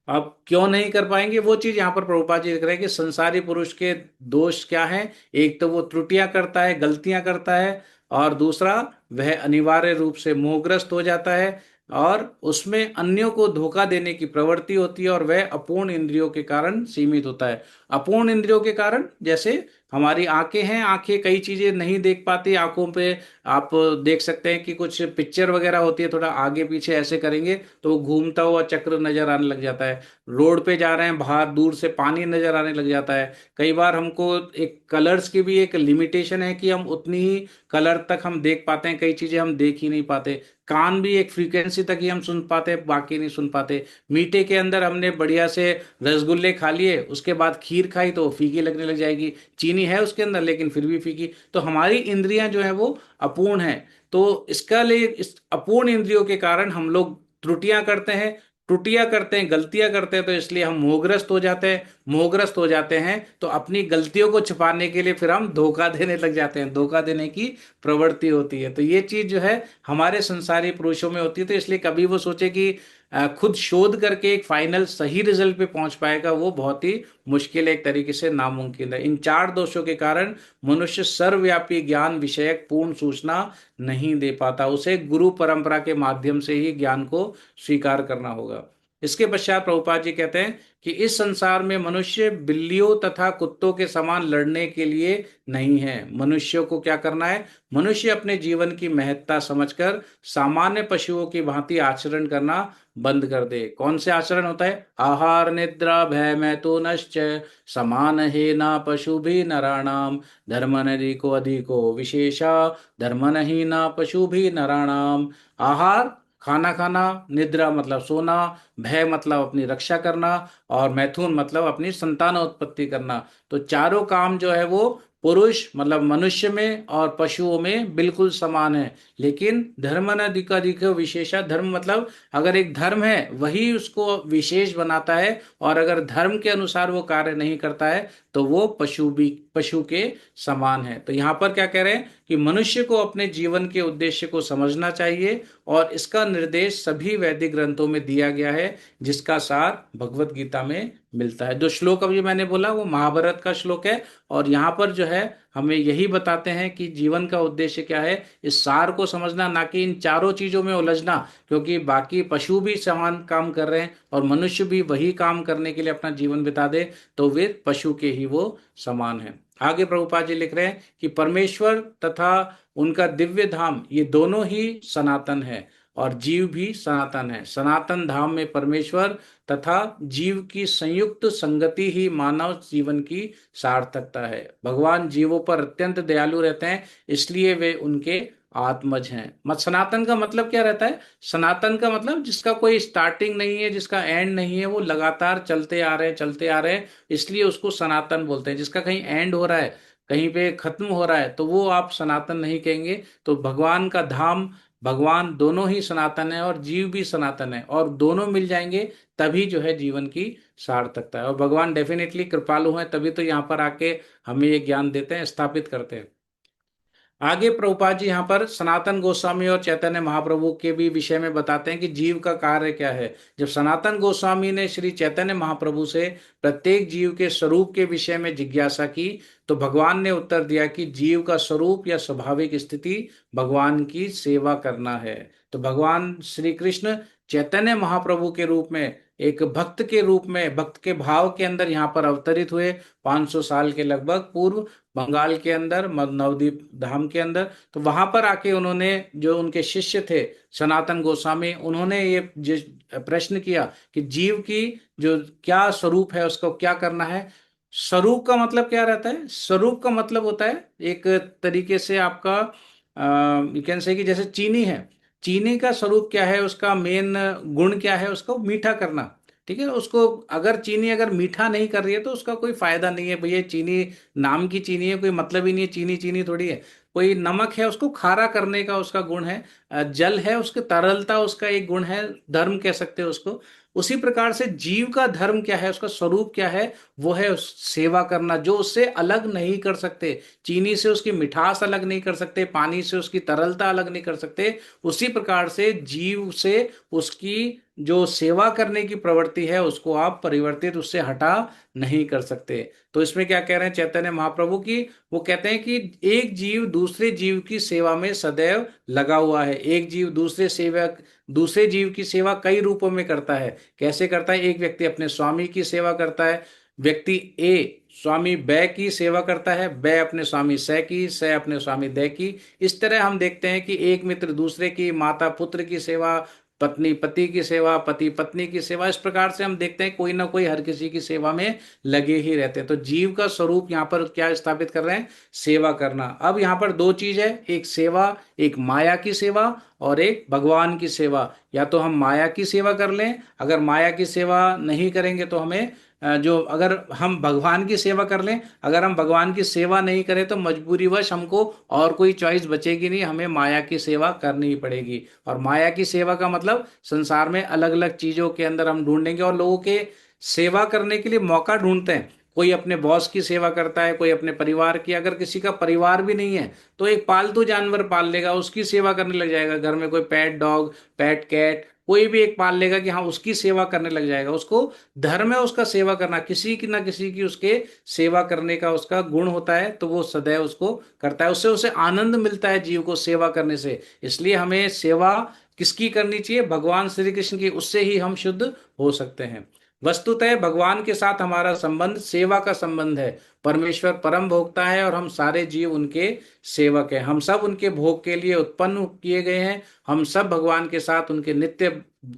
आप क्यों नहीं कर पाएंगे, वो चीज यहाँ पर प्रभुपाद जी लिख रहे हैं कि संसारी पुरुष के दोष क्या हैं। एक तो वो त्रुटियां करता है, गलतियां करता है, और दूसरा वह अनिवार्य रूप से मोहग्रस्त हो जाता है और उसमें अन्यों को धोखा देने की प्रवृत्ति होती है, और वह अपूर्ण इंद्रियों के कारण सीमित होता है। अपूर्ण इंद्रियों के कारण, जैसे हमारी आंखें हैं, आंखें कई चीजें नहीं देख पाती। आंखों पे आप देख सकते हैं कि कुछ पिक्चर वगैरह होती है, थोड़ा आगे पीछे ऐसे करेंगे तो वो घूमता हुआ चक्र नजर आने लग जाता है। रोड पे जा रहे हैं, बाहर दूर से पानी नजर आने लग जाता है। कई बार हमको एक कलर्स की भी एक लिमिटेशन है कि हम उतनी ही कलर तक हम देख पाते हैं, कई चीजें हम देख ही नहीं पाते। कान भी एक फ्रीक्वेंसी तक ही हम सुन पाते हैं, बाकी नहीं सुन पाते। मीठे के अंदर हमने बढ़िया से रसगुल्ले खा लिए, उसके बाद खीर खाई तो फीकी लगने लग जाएगी। चीनी है उसके अंदर लेकिन फिर भी फीकी। तो हमारी इंद्रियां जो है वो अपूर्ण है। तो इसका लिए इस अपूर्ण इंद्रियों के कारण हम लोग त्रुटियां करते हैं, त्रुटियां करते हैं, गलतियां करते हैं। तो इसलिए हम मोहग्रस्त हो जाते हैं। मोहग्रस्त हो जाते हैं तो अपनी गलतियों को छुपाने के लिए फिर हम धोखा देने लग जाते हैं, धोखा देने की प्रवृत्ति होती है। तो ये चीज जो है हमारे संसारी पुरुषों में होती है। तो इसलिए कभी वो सोचे कि खुद शोध करके एक फाइनल सही रिजल्ट पे पहुंच पाएगा, वो बहुत ही मुश्किल है, एक तरीके से नामुमकिन है। इन चार दोषों के कारण मनुष्य सर्वव्यापी ज्ञान विषयक पूर्ण सूचना नहीं दे पाता। उसे गुरु परंपरा के माध्यम से ही ज्ञान को स्वीकार करना होगा। इसके पश्चात प्रभुपाद जी कहते हैं कि इस संसार में मनुष्य बिल्लियों तथा कुत्तों के समान लड़ने के लिए नहीं है। मनुष्यों को क्या करना है, मनुष्य अपने जीवन की महत्ता समझकर सामान्य पशुओं की भांति आचरण करना बंद कर दे। कौन से आचरण होता है, आहार निद्रा भय मैथुनश्च समान है ना पशु भी नराणाम धर्म को अधिको विशेषा धर्म नहीं ना पशु भी नराणाम। आहार खाना खाना, निद्रा मतलब सोना, भय मतलब अपनी रक्षा करना, और मैथुन मतलब अपनी संतानोत्पत्ति करना। तो चारों काम जो है वो पुरुष मतलब मनुष्य में और पशुओं में बिल्कुल समान है। लेकिन धर्म न अधिक विशेषा, धर्म मतलब अगर एक धर्म है वही उसको विशेष बनाता है, और अगर धर्म के अनुसार वो कार्य नहीं करता है तो वो पशु के समान है। तो यहाँ पर क्या कह रहे हैं कि मनुष्य को अपने जीवन के उद्देश्य को समझना चाहिए, और इसका निर्देश सभी वैदिक ग्रंथों में दिया गया है, जिसका सार भगवत गीता में मिलता है। जो श्लोक अभी मैंने बोला वो महाभारत का श्लोक है, और यहाँ पर जो है हमें यही बताते हैं कि जीवन का उद्देश्य क्या है, इस सार को समझना, ना कि इन चारों चीजों में उलझना। क्योंकि बाकी पशु भी समान काम कर रहे हैं और मनुष्य भी वही काम करने के लिए अपना जीवन बिता दे तो वे पशु के ही वो समान है। आगे प्रभुपाद जी लिख रहे हैं कि परमेश्वर तथा उनका दिव्य धाम ये दोनों ही सनातन है, और जीव भी सनातन है। सनातन धाम में परमेश्वर तथा जीव की संयुक्त संगति ही मानव जीवन की सार्थकता है। भगवान जीवों पर अत्यंत दयालु रहते हैं, इसलिए वे उनके आत्मज हैं। मत सनातन का मतलब क्या रहता है, सनातन का मतलब जिसका कोई स्टार्टिंग नहीं है, जिसका एंड नहीं है, वो लगातार चलते आ रहे हैं, चलते आ रहे हैं, इसलिए उसको सनातन बोलते हैं। जिसका कहीं एंड हो रहा है, कहीं पे खत्म हो रहा है, तो वो आप सनातन नहीं कहेंगे। तो भगवान का धाम, भगवान दोनों ही सनातन है और जीव भी सनातन है, और दोनों मिल जाएंगे तभी जो है जीवन की सार्थकता है। और भगवान डेफिनेटली कृपालु हैं, तभी तो यहाँ पर आके हमें ये ज्ञान देते हैं, स्थापित करते हैं। आगे प्रभुपाद जी यहाँ पर सनातन गोस्वामी और चैतन्य महाप्रभु के भी विषय में बताते हैं कि जीव का कार्य क्या है। जब सनातन गोस्वामी ने श्री चैतन्य महाप्रभु से प्रत्येक जीव के स्वरूप के विषय में जिज्ञासा की, तो भगवान ने उत्तर दिया कि जीव का स्वरूप या स्वाभाविक स्थिति भगवान की सेवा करना है। तो भगवान श्री कृष्ण चैतन्य महाप्रभु के रूप में एक भक्त के रूप में, भक्त के भाव के अंदर यहाँ पर अवतरित हुए 500 साल के लगभग पूर्व, बंगाल के अंदर नवद्वीप धाम के अंदर। तो वहां पर आके उन्होंने, जो उनके शिष्य थे सनातन गोस्वामी, उन्होंने ये प्रश्न किया कि जीव की जो क्या स्वरूप है उसको क्या करना है। स्वरूप का मतलब क्या रहता है? स्वरूप का मतलब होता है एक तरीके से आपका यू कैन से कि जैसे चीनी है, चीनी का स्वरूप क्या है, उसका मेन गुण क्या है, उसको मीठा करना। ठीक है, उसको अगर चीनी अगर मीठा नहीं कर रही है तो उसका कोई फायदा नहीं है भैया। चीनी नाम की चीनी है, कोई मतलब ही नहीं है, चीनी चीनी थोड़ी है। कोई नमक है, उसको खारा करने का उसका गुण है। जल है, उसकी तरलता उसका एक गुण है, धर्म कह सकते हैं उसको। उसी प्रकार से जीव का धर्म क्या है, उसका स्वरूप क्या है, वो है सेवा करना, जो उससे अलग नहीं कर सकते। चीनी से उसकी मिठास अलग नहीं कर सकते, पानी से उसकी तरलता अलग नहीं कर सकते। उसी प्रकार से जीव से उसकी जो सेवा करने की प्रवृत्ति है उसको आप परिवर्तित, उससे हटा नहीं कर सकते। तो इसमें क्या कह रहे हैं चैतन्य महाप्रभु की, वो कहते हैं कि एक जीव दूसरे जीव की सेवा में सदैव लगा हुआ है। एक जीव दूसरे जीव की सेवा कई रूपों में करता है। कैसे करता है? एक व्यक्ति अपने स्वामी की सेवा करता है, व्यक्ति ए स्वामी बै की सेवा करता है, बै अपने स्वामी सै की, सै अपने स्वामी दै की। इस तरह हम देखते हैं कि एक मित्र दूसरे की, माता पुत्र की सेवा, पत्नी पति की सेवा, पति पत्नी की सेवा, इस प्रकार से हम देखते हैं कोई ना कोई हर किसी की सेवा में लगे ही रहते हैं। तो जीव का स्वरूप यहाँ पर क्या स्थापित कर रहे हैं? सेवा करना। अब यहाँ पर दो चीज है, एक सेवा, एक माया की सेवा और एक भगवान की सेवा। या तो हम माया की सेवा कर लें, अगर माया की सेवा नहीं करेंगे तो हमें जो अगर हम भगवान की सेवा कर लें, अगर हम भगवान की सेवा नहीं करें तो मजबूरीवश हमको और कोई चॉइस बचेगी नहीं, हमें माया की सेवा करनी ही पड़ेगी। और माया की सेवा का मतलब संसार में अलग अलग चीजों के अंदर हम ढूंढेंगे और लोगों के सेवा करने के लिए मौका ढूंढते हैं। कोई अपने बॉस की सेवा करता है, कोई अपने परिवार की, अगर किसी का परिवार भी नहीं है तो एक पालतू जानवर पाल लेगा, उसकी सेवा करने लग जाएगा। घर में कोई पेट डॉग, पेट कैट कोई भी एक पाल लेगा कि हाँ उसकी सेवा करने लग जाएगा। उसको धर्म है उसका सेवा करना, किसी की ना किसी की उसके सेवा करने का उसका गुण होता है, तो वो सदैव उसको करता है। उससे उसे आनंद मिलता है जीव को सेवा करने से। इसलिए हमें सेवा किसकी करनी चाहिए? भगवान श्री कृष्ण की, उससे ही हम शुद्ध हो सकते हैं। वस्तुतः भगवान के साथ हमारा संबंध सेवा का संबंध है। परमेश्वर परम भोक्ता है और हम सारे जीव उनके सेवक हैं। हम सब उनके भोग के लिए उत्पन्न किए गए हैं। हम सब भगवान के साथ उनके नित्य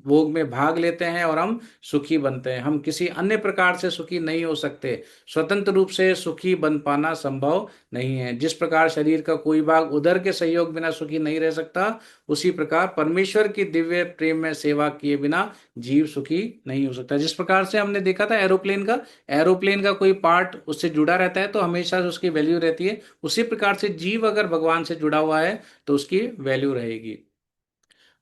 भोग में भाग लेते हैं और हम सुखी बनते हैं। हम किसी अन्य प्रकार से सुखी नहीं हो सकते। स्वतंत्र रूप से सुखी बन पाना संभव नहीं है। जिस प्रकार शरीर का कोई भाग उदर के सहयोग बिना सुखी नहीं रह सकता, उसी प्रकार परमेश्वर की दिव्य प्रेम में सेवा किए बिना जीव सुखी नहीं हो सकता। जिस प्रकार से हमने देखा था एरोप्लेन का कोई पार्ट उससे जुड़ा रहता है तो हमेशा से उसकी वैल्यू रहती है। उसी प्रकार से जीव अगर भगवान से जुड़ा हुआ है तो उसकी वैल्यू रहेगी।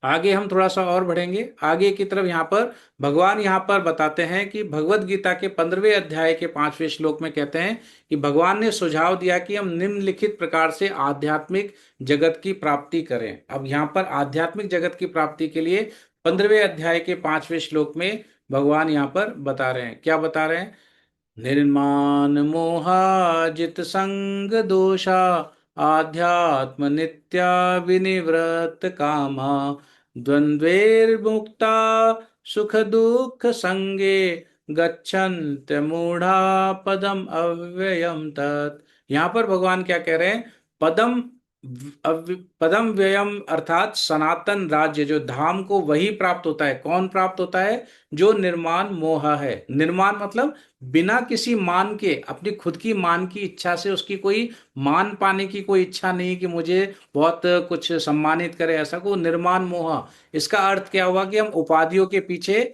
आगे हम थोड़ा सा और बढ़ेंगे आगे की तरफ। यहाँ पर भगवान यहाँ पर बताते हैं कि भगवत गीता के 15वें अध्याय के 5वें श्लोक में कहते हैं कि भगवान ने सुझाव दिया कि हम निम्नलिखित प्रकार से आध्यात्मिक जगत की प्राप्ति करें। अब यहाँ पर आध्यात्मिक जगत की प्राप्ति के लिए 15वें अध्याय के 5वें श्लोक में भगवान यहाँ पर बता रहे हैं। क्या बता रहे हैं? निर्माण मोहाजित संग दोषा आध्यात्म नित्या विनिवृत्त कामा द्वंद्वैर्मुक्ता सुख दुख संगे गच्छन्त मूढ़ा पदम अव्ययम तत्। यहाँ पर भगवान क्या कह रहे हैं? पदम पदम व्ययम अर्थात सनातन राज्य, जो धाम को वही प्राप्त होता है। कौन प्राप्त होता है? जो निर्माण मोह है। निर्माण मतलब बिना किसी मान के, अपनी खुद की मान की इच्छा से, उसकी कोई मान पाने की कोई इच्छा नहीं कि मुझे बहुत कुछ सम्मानित करे, ऐसा को निर्माण मोह। इसका अर्थ क्या हुआ कि हम उपाधियों के पीछे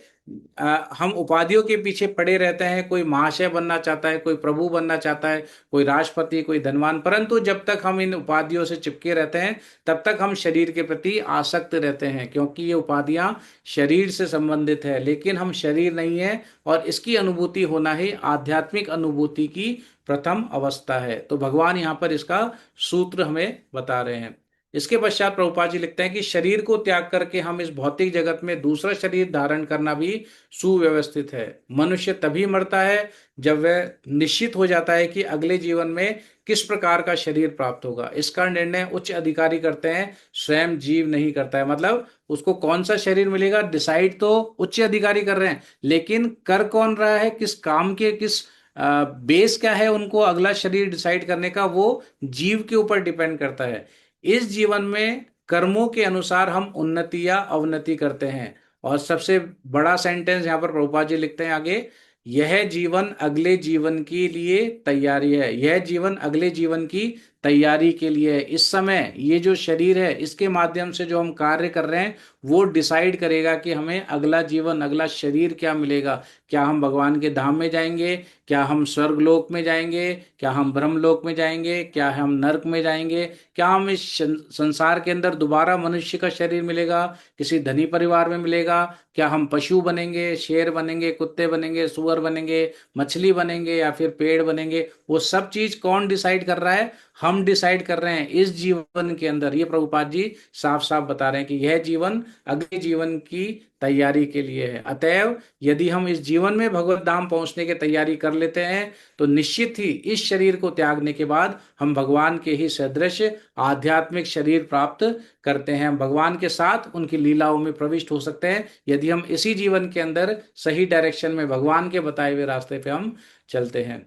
हम उपाधियों के पीछे पड़े रहते हैं। कोई महाशय बनना चाहता है, कोई प्रभु बनना चाहता है, कोई राष्ट्रपति, कोई धनवान, परंतु जब तक हम इन उपाधियों से चिपके रहते हैं तब तक हम शरीर के प्रति आसक्त रहते हैं, क्योंकि ये उपाधियां शरीर से संबंधित है, लेकिन हम शरीर नहीं है। और इसकी अनुभूति होना ही आध्यात्मिक अनुभूति की प्रथम अवस्था है। तो भगवान यहाँ पर इसका सूत्र हमें बता रहे हैं। इसके पश्चात प्रभुपाद जी लिखते हैं कि शरीर को त्याग करके हम इस भौतिक जगत में दूसरा शरीर धारण करना भी सुव्यवस्थित है। मनुष्य तभी मरता है जब वह निश्चित हो जाता है कि अगले जीवन में किस प्रकार का शरीर प्राप्त होगा। इसका निर्णय उच्च अधिकारी करते हैं, स्वयं जीव नहीं करता है। मतलब उसको कौन सा शरीर मिलेगा डिसाइड तो उच्च अधिकारी कर रहे हैं, लेकिन कर कौन रहा है, किस काम के, किस बेस क्या है उनको अगला शरीर डिसाइड करने का, वो जीव के ऊपर डिपेंड करता है। इस जीवन में कर्मों के अनुसार हम उन्नति या अवनति करते हैं। और सबसे बड़ा सेंटेंस यहाँ पर प्रभुपाद जी लिखते हैं आगे, यह जीवन अगले जीवन के लिए तैयारी है। यह जीवन अगले जीवन की तैयारी के लिए है। इस समय ये जो शरीर है इसके माध्यम से जो हम कार्य कर रहे हैं वो डिसाइड करेगा कि हमें अगला जीवन, अगला शरीर क्या मिलेगा। क्या हम भगवान के धाम में जाएंगे, क्या हम स्वर्ग लोक में जाएंगे, क्या हम ब्रह्म लोक में जाएंगे, क्या हम नरक में जाएंगे, क्या हम इस संसार के अंदर दोबारा मनुष्य का शरीर मिलेगा, किसी धनी परिवार में मिलेगा, क्या हम पशु बनेंगे, शेर बनेंगे, कुत्ते बनेंगे, सुअर बनेंगे, मछली बनेंगे या फिर पेड़ बनेंगे। वो सब चीज कौन डिसाइड कर रहा है, हम डिसाइड कर रहे हैं इस जीवन के अंदर। ये प्रभुपाद जी साफ साफ बता रहे हैं कि यह जीवन अगले जीवन की तैयारी के लिए है। अतएव यदि हम इस जीवन में भगवत धाम पहुंचने की तैयारी कर लेते हैं तो निश्चित ही इस शरीर को त्यागने के बाद हम भगवान के ही सदृश आध्यात्मिक शरीर प्राप्त करते हैं। हम भगवान के साथ उनकी लीलाओं में प्रविष्ट हो सकते हैं यदि हम इसी जीवन के अंदर सही डायरेक्शन में भगवान के बताए हुए रास्ते पे हम चलते हैं।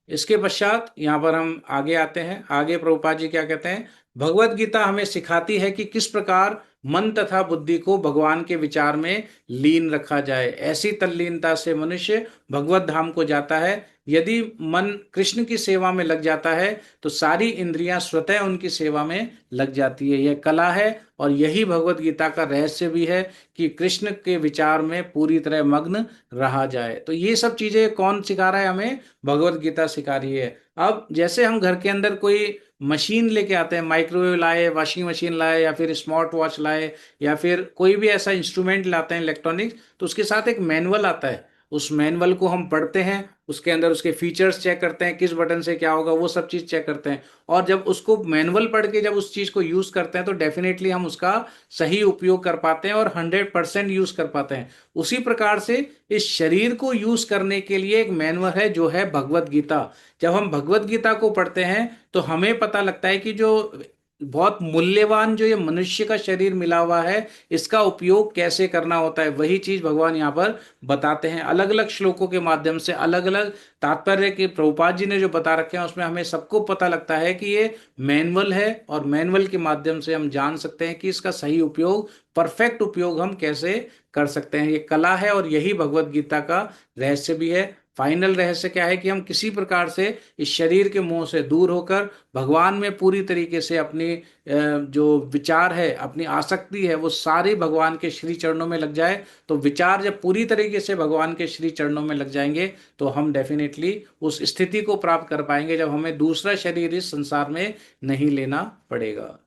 इसके पश्चात यहाँ पर हम आगे आते हैं। आगे प्रभुपाद जी क्या कहते हैं, भगवत गीता हमें सिखाती है कि किस प्रकार मन तथा बुद्धि को भगवान के विचार में लीन रखा जाए। ऐसी तल्लीनता से मनुष्य भगवत धाम को जाता है। यदि मन कृष्ण की सेवा में लग जाता है तो सारी इंद्रियां स्वतः उनकी सेवा में लग जाती है। यह कला है और यही भगवत गीता का रहस्य भी है कि कृष्ण के विचार में पूरी तरह मग्न रहा जाए। तो ये सब चीजें कौन सिखा रहा है हमें, भगवत गीता सिखा रही है। अब जैसे हम घर के अंदर कोई मशीन लेके आते हैं, माइक्रोवेव लाए, वॉशिंग मशीन लाए या फिर स्मार्ट वॉच लाए या फिर कोई भी ऐसा इंस्ट्रूमेंट लाते हैं इलेक्ट्रॉनिक्स, तो उसके साथ एक मैनुअल आता है। उस मैनुअल को हम पढ़ते हैं, उसके अंदर उसके फीचर्स चेक करते हैं, किस बटन से क्या होगा वो सब चीज चेक करते हैं। और जब उसको मैनुअल पढ़ के जब उस चीज को यूज करते हैं तो डेफिनेटली हम उसका सही उपयोग कर पाते हैं और 100% यूज कर पाते हैं। उसी प्रकार से इस शरीर को यूज करने के लिए एक मैनुअल है जो है भगवत गीता। जब हम भगवत गीता को पढ़ते हैं तो हमें पता लगता है कि जो बहुत मूल्यवान जो ये मनुष्य का शरीर मिला हुआ है इसका उपयोग कैसे करना होता है, वही चीज भगवान यहाँ पर बताते हैं। अलग अलग श्लोकों के माध्यम से अलग अलग तात्पर्य के प्रभुपाद जी ने जो बता रखे हैं उसमें हमें सबको पता लगता है कि ये मैनुअल है और मैनुअल के माध्यम से हम जान सकते हैं कि इसका सही उपयोग, परफेक्ट उपयोग हम कैसे कर सकते हैं। ये कला है और यही भगवत गीता का रहस्य भी है। फाइनल रहस्य क्या है कि हम किसी प्रकार से इस शरीर के मोह से दूर होकर भगवान में पूरी तरीके से अपनी जो विचार है, अपनी आसक्ति है, वो सारे भगवान के श्री चरणों में लग जाए। तो विचार जब पूरी तरीके से भगवान के श्री चरणों में लग जाएंगे तो हम डेफिनेटली उस स्थिति को प्राप्त कर पाएंगे जब हमें दूसरा शरीर इस संसार में नहीं लेना पड़ेगा।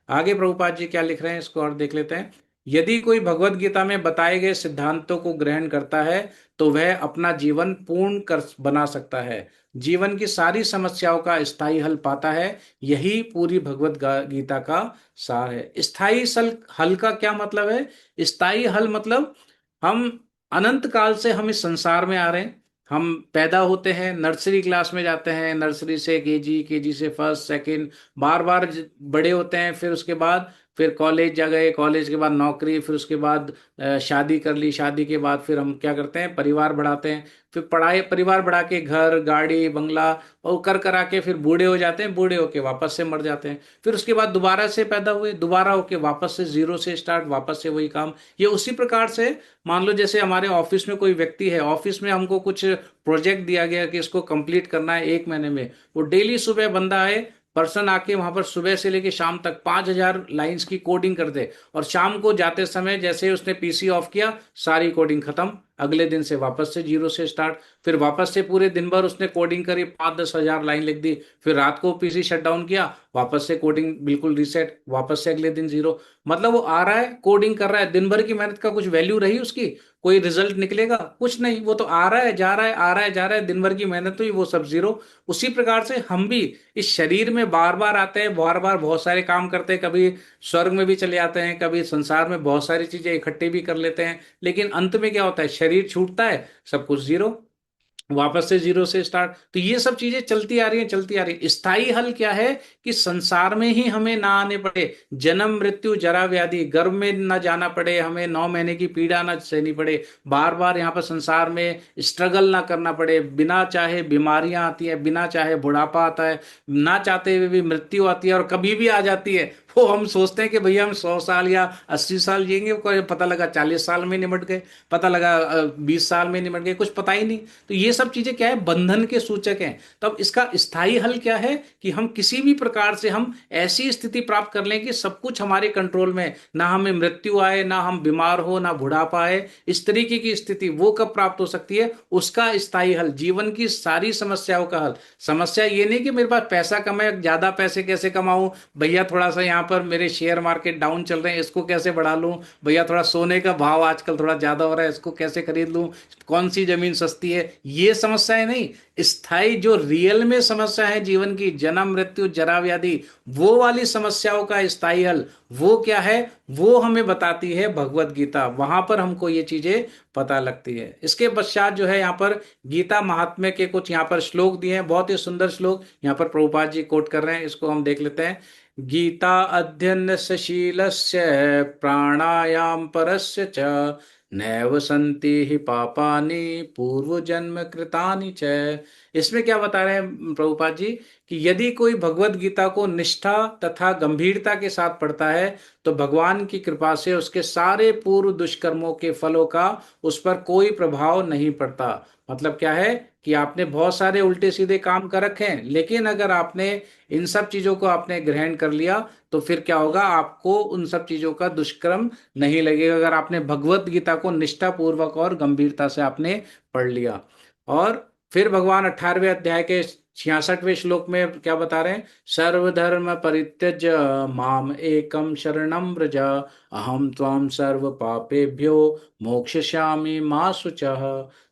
आगे प्रभुपाद जी क्या लिख रहे हैं इसको और देख लेते हैं। यदि कोई भगवत गीता में बताए गए सिद्धांतों को ग्रहण करता है तो वह अपना जीवन पूर्ण कर बना सकता है, जीवन की सारी समस्याओं का स्थायी हल पाता है। यही पूरी भगवत गीता का सार है। स्थायी हल का क्या मतलब है, स्थायी हल मतलब हम अनंत काल से हम इस संसार में आ रहे हैं। हम पैदा होते हैं, नर्सरी क्लास में जाते हैं, नर्सरी से केजी, केजी से फर्स्ट सेकंड, बार बार बड़े होते हैं, फिर उसके बाद फिर कॉलेज जा गए, कॉलेज के बाद नौकरी, फिर उसके बाद शादी कर ली, शादी के बाद फिर हम क्या करते हैं, परिवार बढ़ाते हैं, फिर पढ़ाई, परिवार बढ़ा के घर गाड़ी बंगला और कर करा के फिर बूढ़े हो जाते हैं, बूढ़े होके वापस से मर जाते हैं। फिर उसके बाद दोबारा से पैदा हुए, दोबारा होके वापस से जीरो से स्टार्ट, वापस से वही काम। ये उसी प्रकार से मान लो जैसे हमारे ऑफिस में कोई व्यक्ति है, ऑफिस में हमको कुछ प्रोजेक्ट दिया गया कि इसको कंप्लीट करना है 1 महीने में। वो डेली सुबह बंदा आए, पर्सन आके वहां पर सुबह से लेके शाम तक 5,000 लाइंस की कोडिंग कर दे, और शाम को जाते समय जैसे ही उसने पीसी ऑफ किया, सारी कोडिंग खत्म। अगले दिन से वापस से जीरो से स्टार्ट। फिर वापस से पूरे दिन भर उसने कोडिंग करी, 5-10 हजार लाइन लिख दी। फिर रात को पीसी शट डाउन किया, वापस से कोडिंग बिल्कुल रीसेट, वापस से अगले दिन जीरो। मतलब वो आ रहा है, कोडिंग कर रहा है, दिन भर की मेहनत का कुछ वैल्यू रही उसकी? कोई रिजल्ट निकलेगा? कुछ नहीं। वो तो आ रहा है जा रहा है, आ रहा है जा रहा है, दिन भर की मेहनत हुई वो सब जीरो। उसी प्रकार से हम भी इस शरीर में बार बार आते हैं, बार बार बहुत सारे काम करते हैं, कभी स्वर्ग में भी चले जाते हैं, कभी संसार में बहुत सारी चीजें इकट्ठे भी कर लेते हैं, लेकिन अंत में क्या होता है? शरीर छूटता है, सब कुछ जीरो, वापस से जीरो से स्टार्ट। तो ये सब चीजें चलती आ रही हैं, चलती आ रही हैं। स्थायी हल क्या है? कि संसार में ही हमें ना आने पड़े, जन्म मृत्यु जरा व्याधि, गर्भ में ना जाना पड़े, हमें 9 महीने की पीड़ा ना सहनी पड़े, बार बार यहाँ पर संसार में स्ट्रगल ना करना पड़े, बिना चाहे बीमारियां आती है, बिना चाहे बुढ़ापा आता है, ना चाहते हुए भी मृत्यु आती है, और कभी भी आ जाती है। वो हम सोचते हैं कि भैया हम 100 साल या 80 साल जिएंगे, को पता लगा 40 साल में निमट गए, पता लगा 20 साल में निमट गए, कुछ पता ही नहीं। तो ये सब चीजें क्या है? बंधन के सूचक हैं। तो अब इसका स्थायी हल क्या है? कि हम किसी भी प्रकार से हम ऐसी स्थिति प्राप्त कर लें कि सब कुछ हमारे कंट्रोल में है। ना हमें मृत्यु आए, ना हम बीमार हो, ना बुढ़ापा आए। इस तरीके की स्थिति वो कब प्राप्त हो सकती है? उसका स्थायी हल, जीवन की सारी समस्याओं का हल। समस्या ये नहीं कि मेरे पास पैसा कम है, ज्यादा पैसे कैसे कमाऊं, भैया थोड़ा सा यहाँ पर मेरे शेयर मार्केट डाउन चल रहे हैं, इसको कैसे बढ़ा लूं, भैया थोड़ा सोने का भाव आजकल थोड़ा ज्यादा हो रहा है, इसको कैसे खरीद लूं, कौन सी जमीन सस्ती है, ये समस्याएं नहीं। स्थायी जो रियल में समस्या है जीवन की, जन्म मृत्यु जरा व्याधि, वो वाली समस्याओं का स्थायी हल वो क्या है? वो हमें बताती है भगवत गीता। वहां पर हमको ये चीजें पता लगती है। इसके पश्चात जो है यहाँ पर गीता महात्म्य के कुछ यहाँ पर श्लोक दिए हैं, बहुत ही सुंदर श्लोक यहाँ पर प्रभुपाद जी कोट कर रहे हैं, इसको हम देख लेते हैं। गीता अध्ययनस्य शीलस्य प्राणायाम परस्य च नैव सन्ति हि पापानि पूर्व जन्म कृतानि च। इसमें क्या बता रहे हैं प्रभुपाद जी? कि यदि कोई भगवत गीता को निष्ठा तथा गंभीरता के साथ पढ़ता है, तो भगवान की कृपा से उसके सारे पूर्व दुष्कर्मों के फलों का उस पर कोई प्रभाव नहीं पड़ता। मतलब क्या है? कि आपने बहुत सारे उल्टे सीधे काम कर रखे हैं, लेकिन अगर आपने इन सब चीजों को आपने ग्रहण कर लिया, तो फिर क्या होगा? आपको उन सब चीजों का दुष्कर्म नहीं लगेगा, अगर आपने भगवत गीता को निष्ठा पूर्वक और गंभीरता से आपने पढ़ लिया। और फिर भगवान 18वें अध्याय के 66वें श्लोक में क्या बता रहे हैं? सर्वधर्म परित्यज्य माम एकम शरणम व्रज, अहम त्वाम सर्व पापेभ्यो मोक्षयिष्यामि मा शुचः।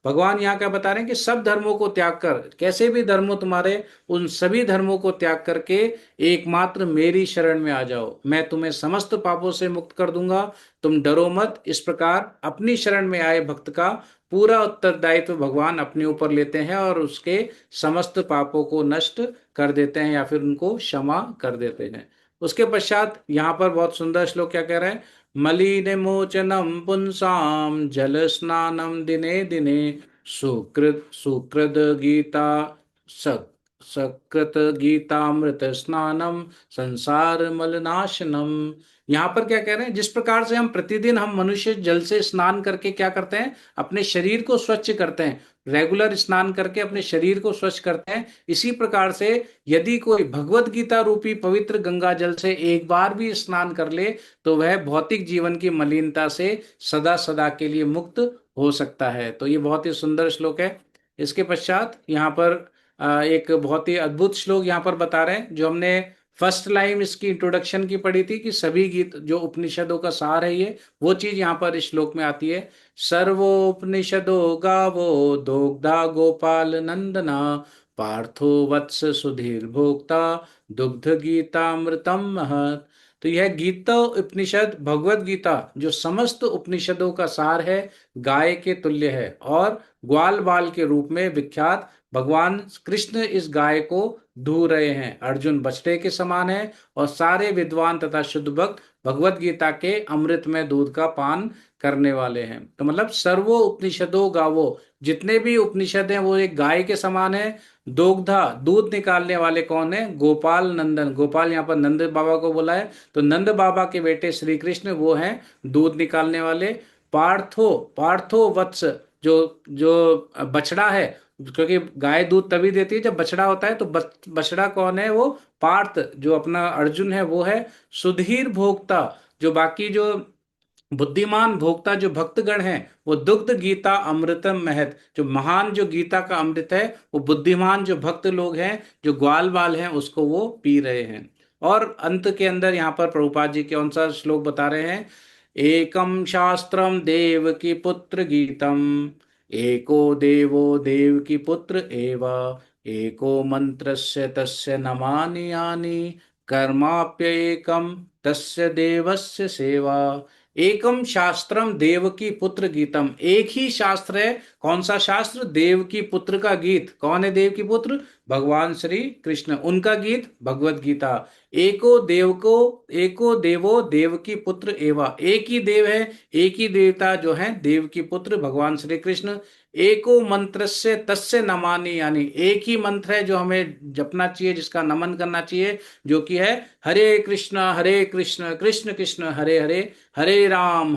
भगवान यहाँ क्या बता रहे हैं? कि सब धर्मों को त्याग कर, कैसे भी धर्म हो तुम्हारे, उन सभी धर्मों को त्याग करके एकमात्र मेरी शरण में आ जाओ, मैं तुम्हें समस्त पापों से मुक्त कर दूंगा, तुम डरो मत। इस प्रकार अपनी शरण में आए भक्त का पूरा उत्तरदायित्व भगवान अपने ऊपर लेते हैं, और उसके समस्त पापों को नष्ट कर देते हैं, या फिर उनको क्षमा कर देते हैं। उसके पश्चात यहाँ पर बहुत सुंदर श्लोक क्या कह रहे हैं? मलिन मोचनम पुंसाम जल स्नानम दिने दिने, सुकृत सुकृत गीता स सकृत गीतामृत स्नानम संसार मलनाशनम। यहाँ पर क्या कह रहे हैं? जिस प्रकार से हम प्रतिदिन हम मनुष्य जल से स्नान करके क्या करते हैं? अपने शरीर को स्वच्छ करते हैं, रेगुलर स्नान करके अपने शरीर को स्वच्छ करते हैं। इसी प्रकार से यदि कोई भगवत गीता रूपी पवित्र गंगा जल से एक बार भी स्नान कर ले, तो वह भौतिक जीवन की मलिनता से सदा सदा के लिए मुक्त हो सकता है। तो ये बहुत ही सुंदर श्लोक है। इसके पश्चात यहाँ पर एक बहुत ही अद्भुत श्लोक यहाँ पर बता रहे हैं, जो हमने फर्स्ट लाइन इसकी इंट्रोडक्शन की पढ़ी थी, कि सभी गीत जो उपनिषदों का सार है, ये वो चीज यहाँ पर इस श्लोक में आती है। सर्वोपनिषदो गावो दोग्धा गोपाल नंदना, पार्थो वत्स सुधीर भोक्ता दुग्ध गीतामृतम महत। तो यह गीता उपनिषद भगवत गीता जो समस्त उपनिषदों का सार है, गाय के तुल्य है, और ग्वाल बाल के रूप में विख्यात भगवान कृष्ण इस गाय को धू रहे हैं। अर्जुन बछड़े के समान है, और सारे विद्वान तथा शुद्ध भक्त भगवत गीता के अमृत में दूध का पान करने वाले हैं। तो मतलब सर्वो उपनिषदों गावो, जितने भी उपनिषद हैं वो एक गाय के समान है। दोग्धा, दूध निकालने वाले कौन है? गोपाल नंदन, गोपाल यहाँ पर नंद बाबा को बोला है, तो नंद बाबा के बेटे श्री कृष्ण वो हैं दूध निकालने वाले। पार्थो, पार्थो वत्स, जो जो बछड़ा है, क्योंकि गाय दूध तभी देती है जब बछड़ा होता है। तो बछड़ा कौन है? वो पार्थ, जो अपना अर्जुन है वो है सुधीर भोक्ता। जो बाकी जो बुद्धिमान भोक्ता जो भक्तगण हैं वो दुग्ध गीता अमृतम महत, जो महान जो गीता का अमृत है वो बुद्धिमान जो भक्त लोग हैं, जो ग्वाल बाल हैं, उसको वो पी रहे हैं। और अंत के अंदर यहाँ पर प्रभुपाद जी कौन सा श्लोक बता रहे हैं? एकम शास्त्रम देव की पुत्र गीतम, एको देवो देव की पुत्र एव, एको मंत्रस्य तस्य नमानि यानि, कर्माप्येकम तस्य देवस्य सेवा। एकम शास्त्रम देवकी पुत्र गीतम, एक ही शास्त्र है। कौन सा शास्त्र? देवकी पुत्र का गीत। कौन है देव की पुत्र? भगवान श्री कृष्ण, उनका गीत भगवत गीता। एको देवो देव की पुत्र एवा, एक ही देव है, एक ही देवता जो है देव की पुत्र भगवान श्री कृष्ण। एको मंत्र से तस्य नमानि, यानी एक ही मंत्र है जो हमें जपना चाहिए, जिसका नमन करना चाहिए, जो कि है हरे कृष्ण कृष्ण कृष्ण हरे हरे, हरे राम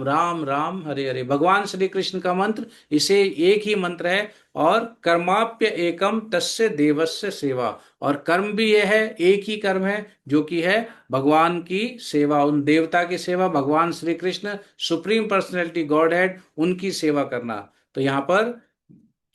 राम राम हरे हरे। भगवान श्री कृष्ण का मंत्र, इसे एक ही मंत्र है। और कर्माप्य एकम तस्य देवस्य सेवा, और कर्म भी यह है, एक ही कर्म है, जो कि है भगवान की सेवा, उन देवता की सेवा, भगवान Shri Krishna supreme personality God head, उनकी सेवा करना। तो यहाँ पर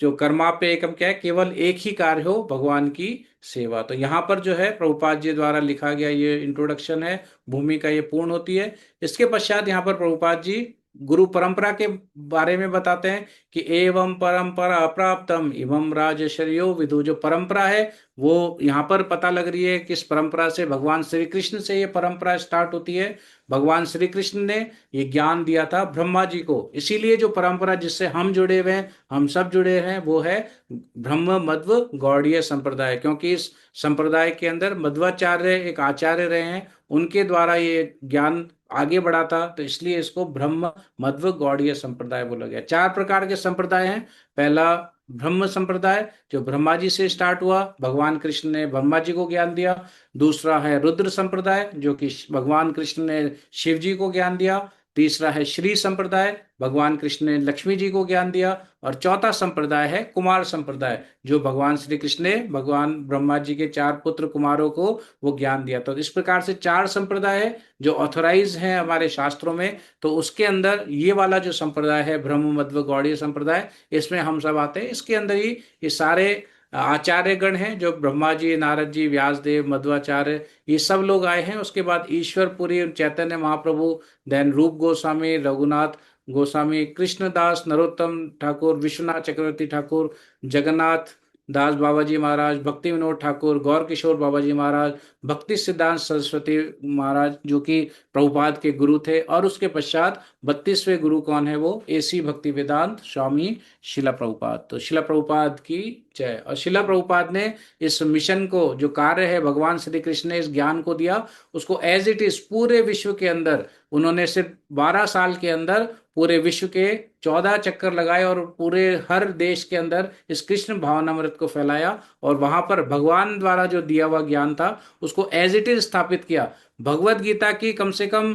जो कर्माप्य एकम क्या है? केवल एक ही कार्य हो, भगवान की सेवा। तो यहाँ पर जो है प्रभुपाद जी द्वारा लिखा गया ये इंट्रोडक्शन है, भूमिका ये पूर्ण होती है। इसके पश्चात यहाँ पर प्रभुपाद जी गुरु परंपरा के बारे में बताते हैं कि एवं परंपरा प्राप्तम इवं राजर्षयो विदु। जो परंपरा है वो यहाँ पर पता लग रही है, किस परंपरा से? भगवान श्री कृष्ण से ये परंपरा स्टार्ट होती है। भगवान श्री कृष्ण ने ये ज्ञान दिया था ब्रह्मा जी को, इसीलिए जो परंपरा जिससे हम जुड़े हुए हैं, हम सब जुड़े हैं, वो है ब्रह्म मध्व गौड़ीय संप्रदाय। क्योंकि इस संप्रदाय के अंदर मध्वाचार्य एक आचार्य रहे हैं, उनके द्वारा ये ज्ञान आगे बढ़ा था, तो इसलिए इसको ब्रह्म मध्व गौड़ीय संप्रदाय बोला गया। चार प्रकार के संप्रदाय हैं। पहला ब्रह्म संप्रदाय, जो ब्रह्मा जी से स्टार्ट हुआ, भगवान कृष्ण ने ब्रह्मा जी को ज्ञान दिया। दूसरा है रुद्र संप्रदाय, जो कि भगवान कृष्ण ने शिव जी को ज्ञान दिया। तीसरा है श्री संप्रदाय, भगवान कृष्ण ने लक्ष्मी जी को ज्ञान दिया। और चौथा संप्रदाय है कुमार संप्रदाय, जो भगवान श्री कृष्ण ने भगवान ब्रह्मा जी के चार पुत्र कुमारों को वो ज्ञान दिया। तो इस प्रकार से चार संप्रदाय है जो ऑथोराइज हैं हमारे शास्त्रों में। तो उसके अंदर ये वाला जो संप्रदाय है ब्रह्म मध्व गौड़ीय संप्रदाय, इसमें हम सब आते हैं। इसके अंदर ही ये सारे आचार्य गण हैं, जो ब्रह्मा जी, नारद जी, व्यास देव, मध्वाचार्य, ये सब लोग आए हैं। उसके बाद ईश्वरपुरी चैतन्य महाप्रभु, देन रूप गोस्वामी, रघुनाथ गोस्वामी, कृष्णदास, नरोत्तम ठाकुर, विश्वनाथ चक्रवर्ती ठाकुर, जगन्नाथ दास बाबा जी महाराज, भक्ति विनोद ठाकुर, गौर किशोर बाबा जी महाराज, भक्ति सिद्धांत सरस्वती महाराज, जो कि प्रभुपाद के गुरु थे। और उसके पश्चात 32वें गुरु कौन है? वो एसी भक्ति वेदांत स्वामी शिला प्रभुपाद। तो शिला प्रभुपाद की जय। और शिला प्रभुपाद ने इस मिशन को, जो कार्य है भगवान श्री कृष्ण ने इस ज्ञान को दिया, उसको एज इट इज पूरे विश्व के अंदर उन्होंने सिर्फ 12 साल के अंदर पूरे विश्व के 14 चक्कर लगाए, और पूरे हर देश के अंदर इस कृष्ण भावनामृत को फैलाया। और वहां पर भगवान द्वारा जो दिया हुआ ज्ञान था उसको एज इट इज स्थापित किया। भगवत गीता की कम से कम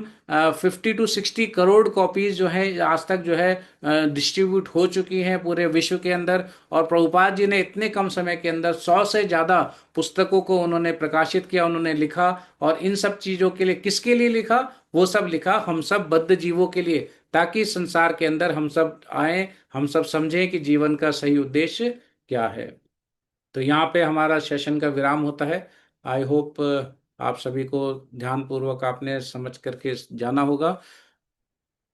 50 to 60 करोड़ कॉपीज जो है आज तक जो है डिस्ट्रीब्यूट हो चुकी हैं पूरे विश्व के अंदर। और प्रभुपाद जी ने इतने कम समय के अंदर 100 से ज़्यादा पुस्तकों को उन्होंने प्रकाशित किया, उन्होंने लिखा। और इन सब चीज़ों के लिए किसके लिए लिखा? वो सब लिखा हम सब बद्ध जीवों के लिए, ताकि संसार के अंदर हम सब आए, हम सब समझें कि जीवन का सही उद्देश्य क्या है। तो यहाँ पे हमारा सेशन का विराम होता है। आई होप आप सभी को ध्यान पूर्वक आपने समझ करके जाना होगा।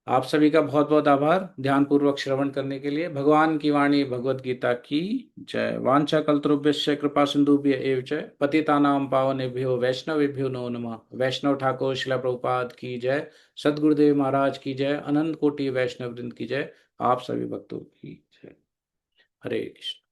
आप सभी का बहुत बहुत आभार ध्यान पूर्वक श्रवण करने के लिए। भगवान की वाणी भगवत गीता की जय। वांछा कल्पतरुभ्यश्च कृपा सिंधुभ्य एव च पतितानां पावनेभ्यो वैष्णवेभ्यो नमो नमः। वैष्णव ठाकुर शिला प्रभुपाद की जय। सदगुरुदेव महाराज की जय। अनंत कोटि वैष्णव वृंद की जय। आप सभी भक्तों की जय। हरे कृष्ण।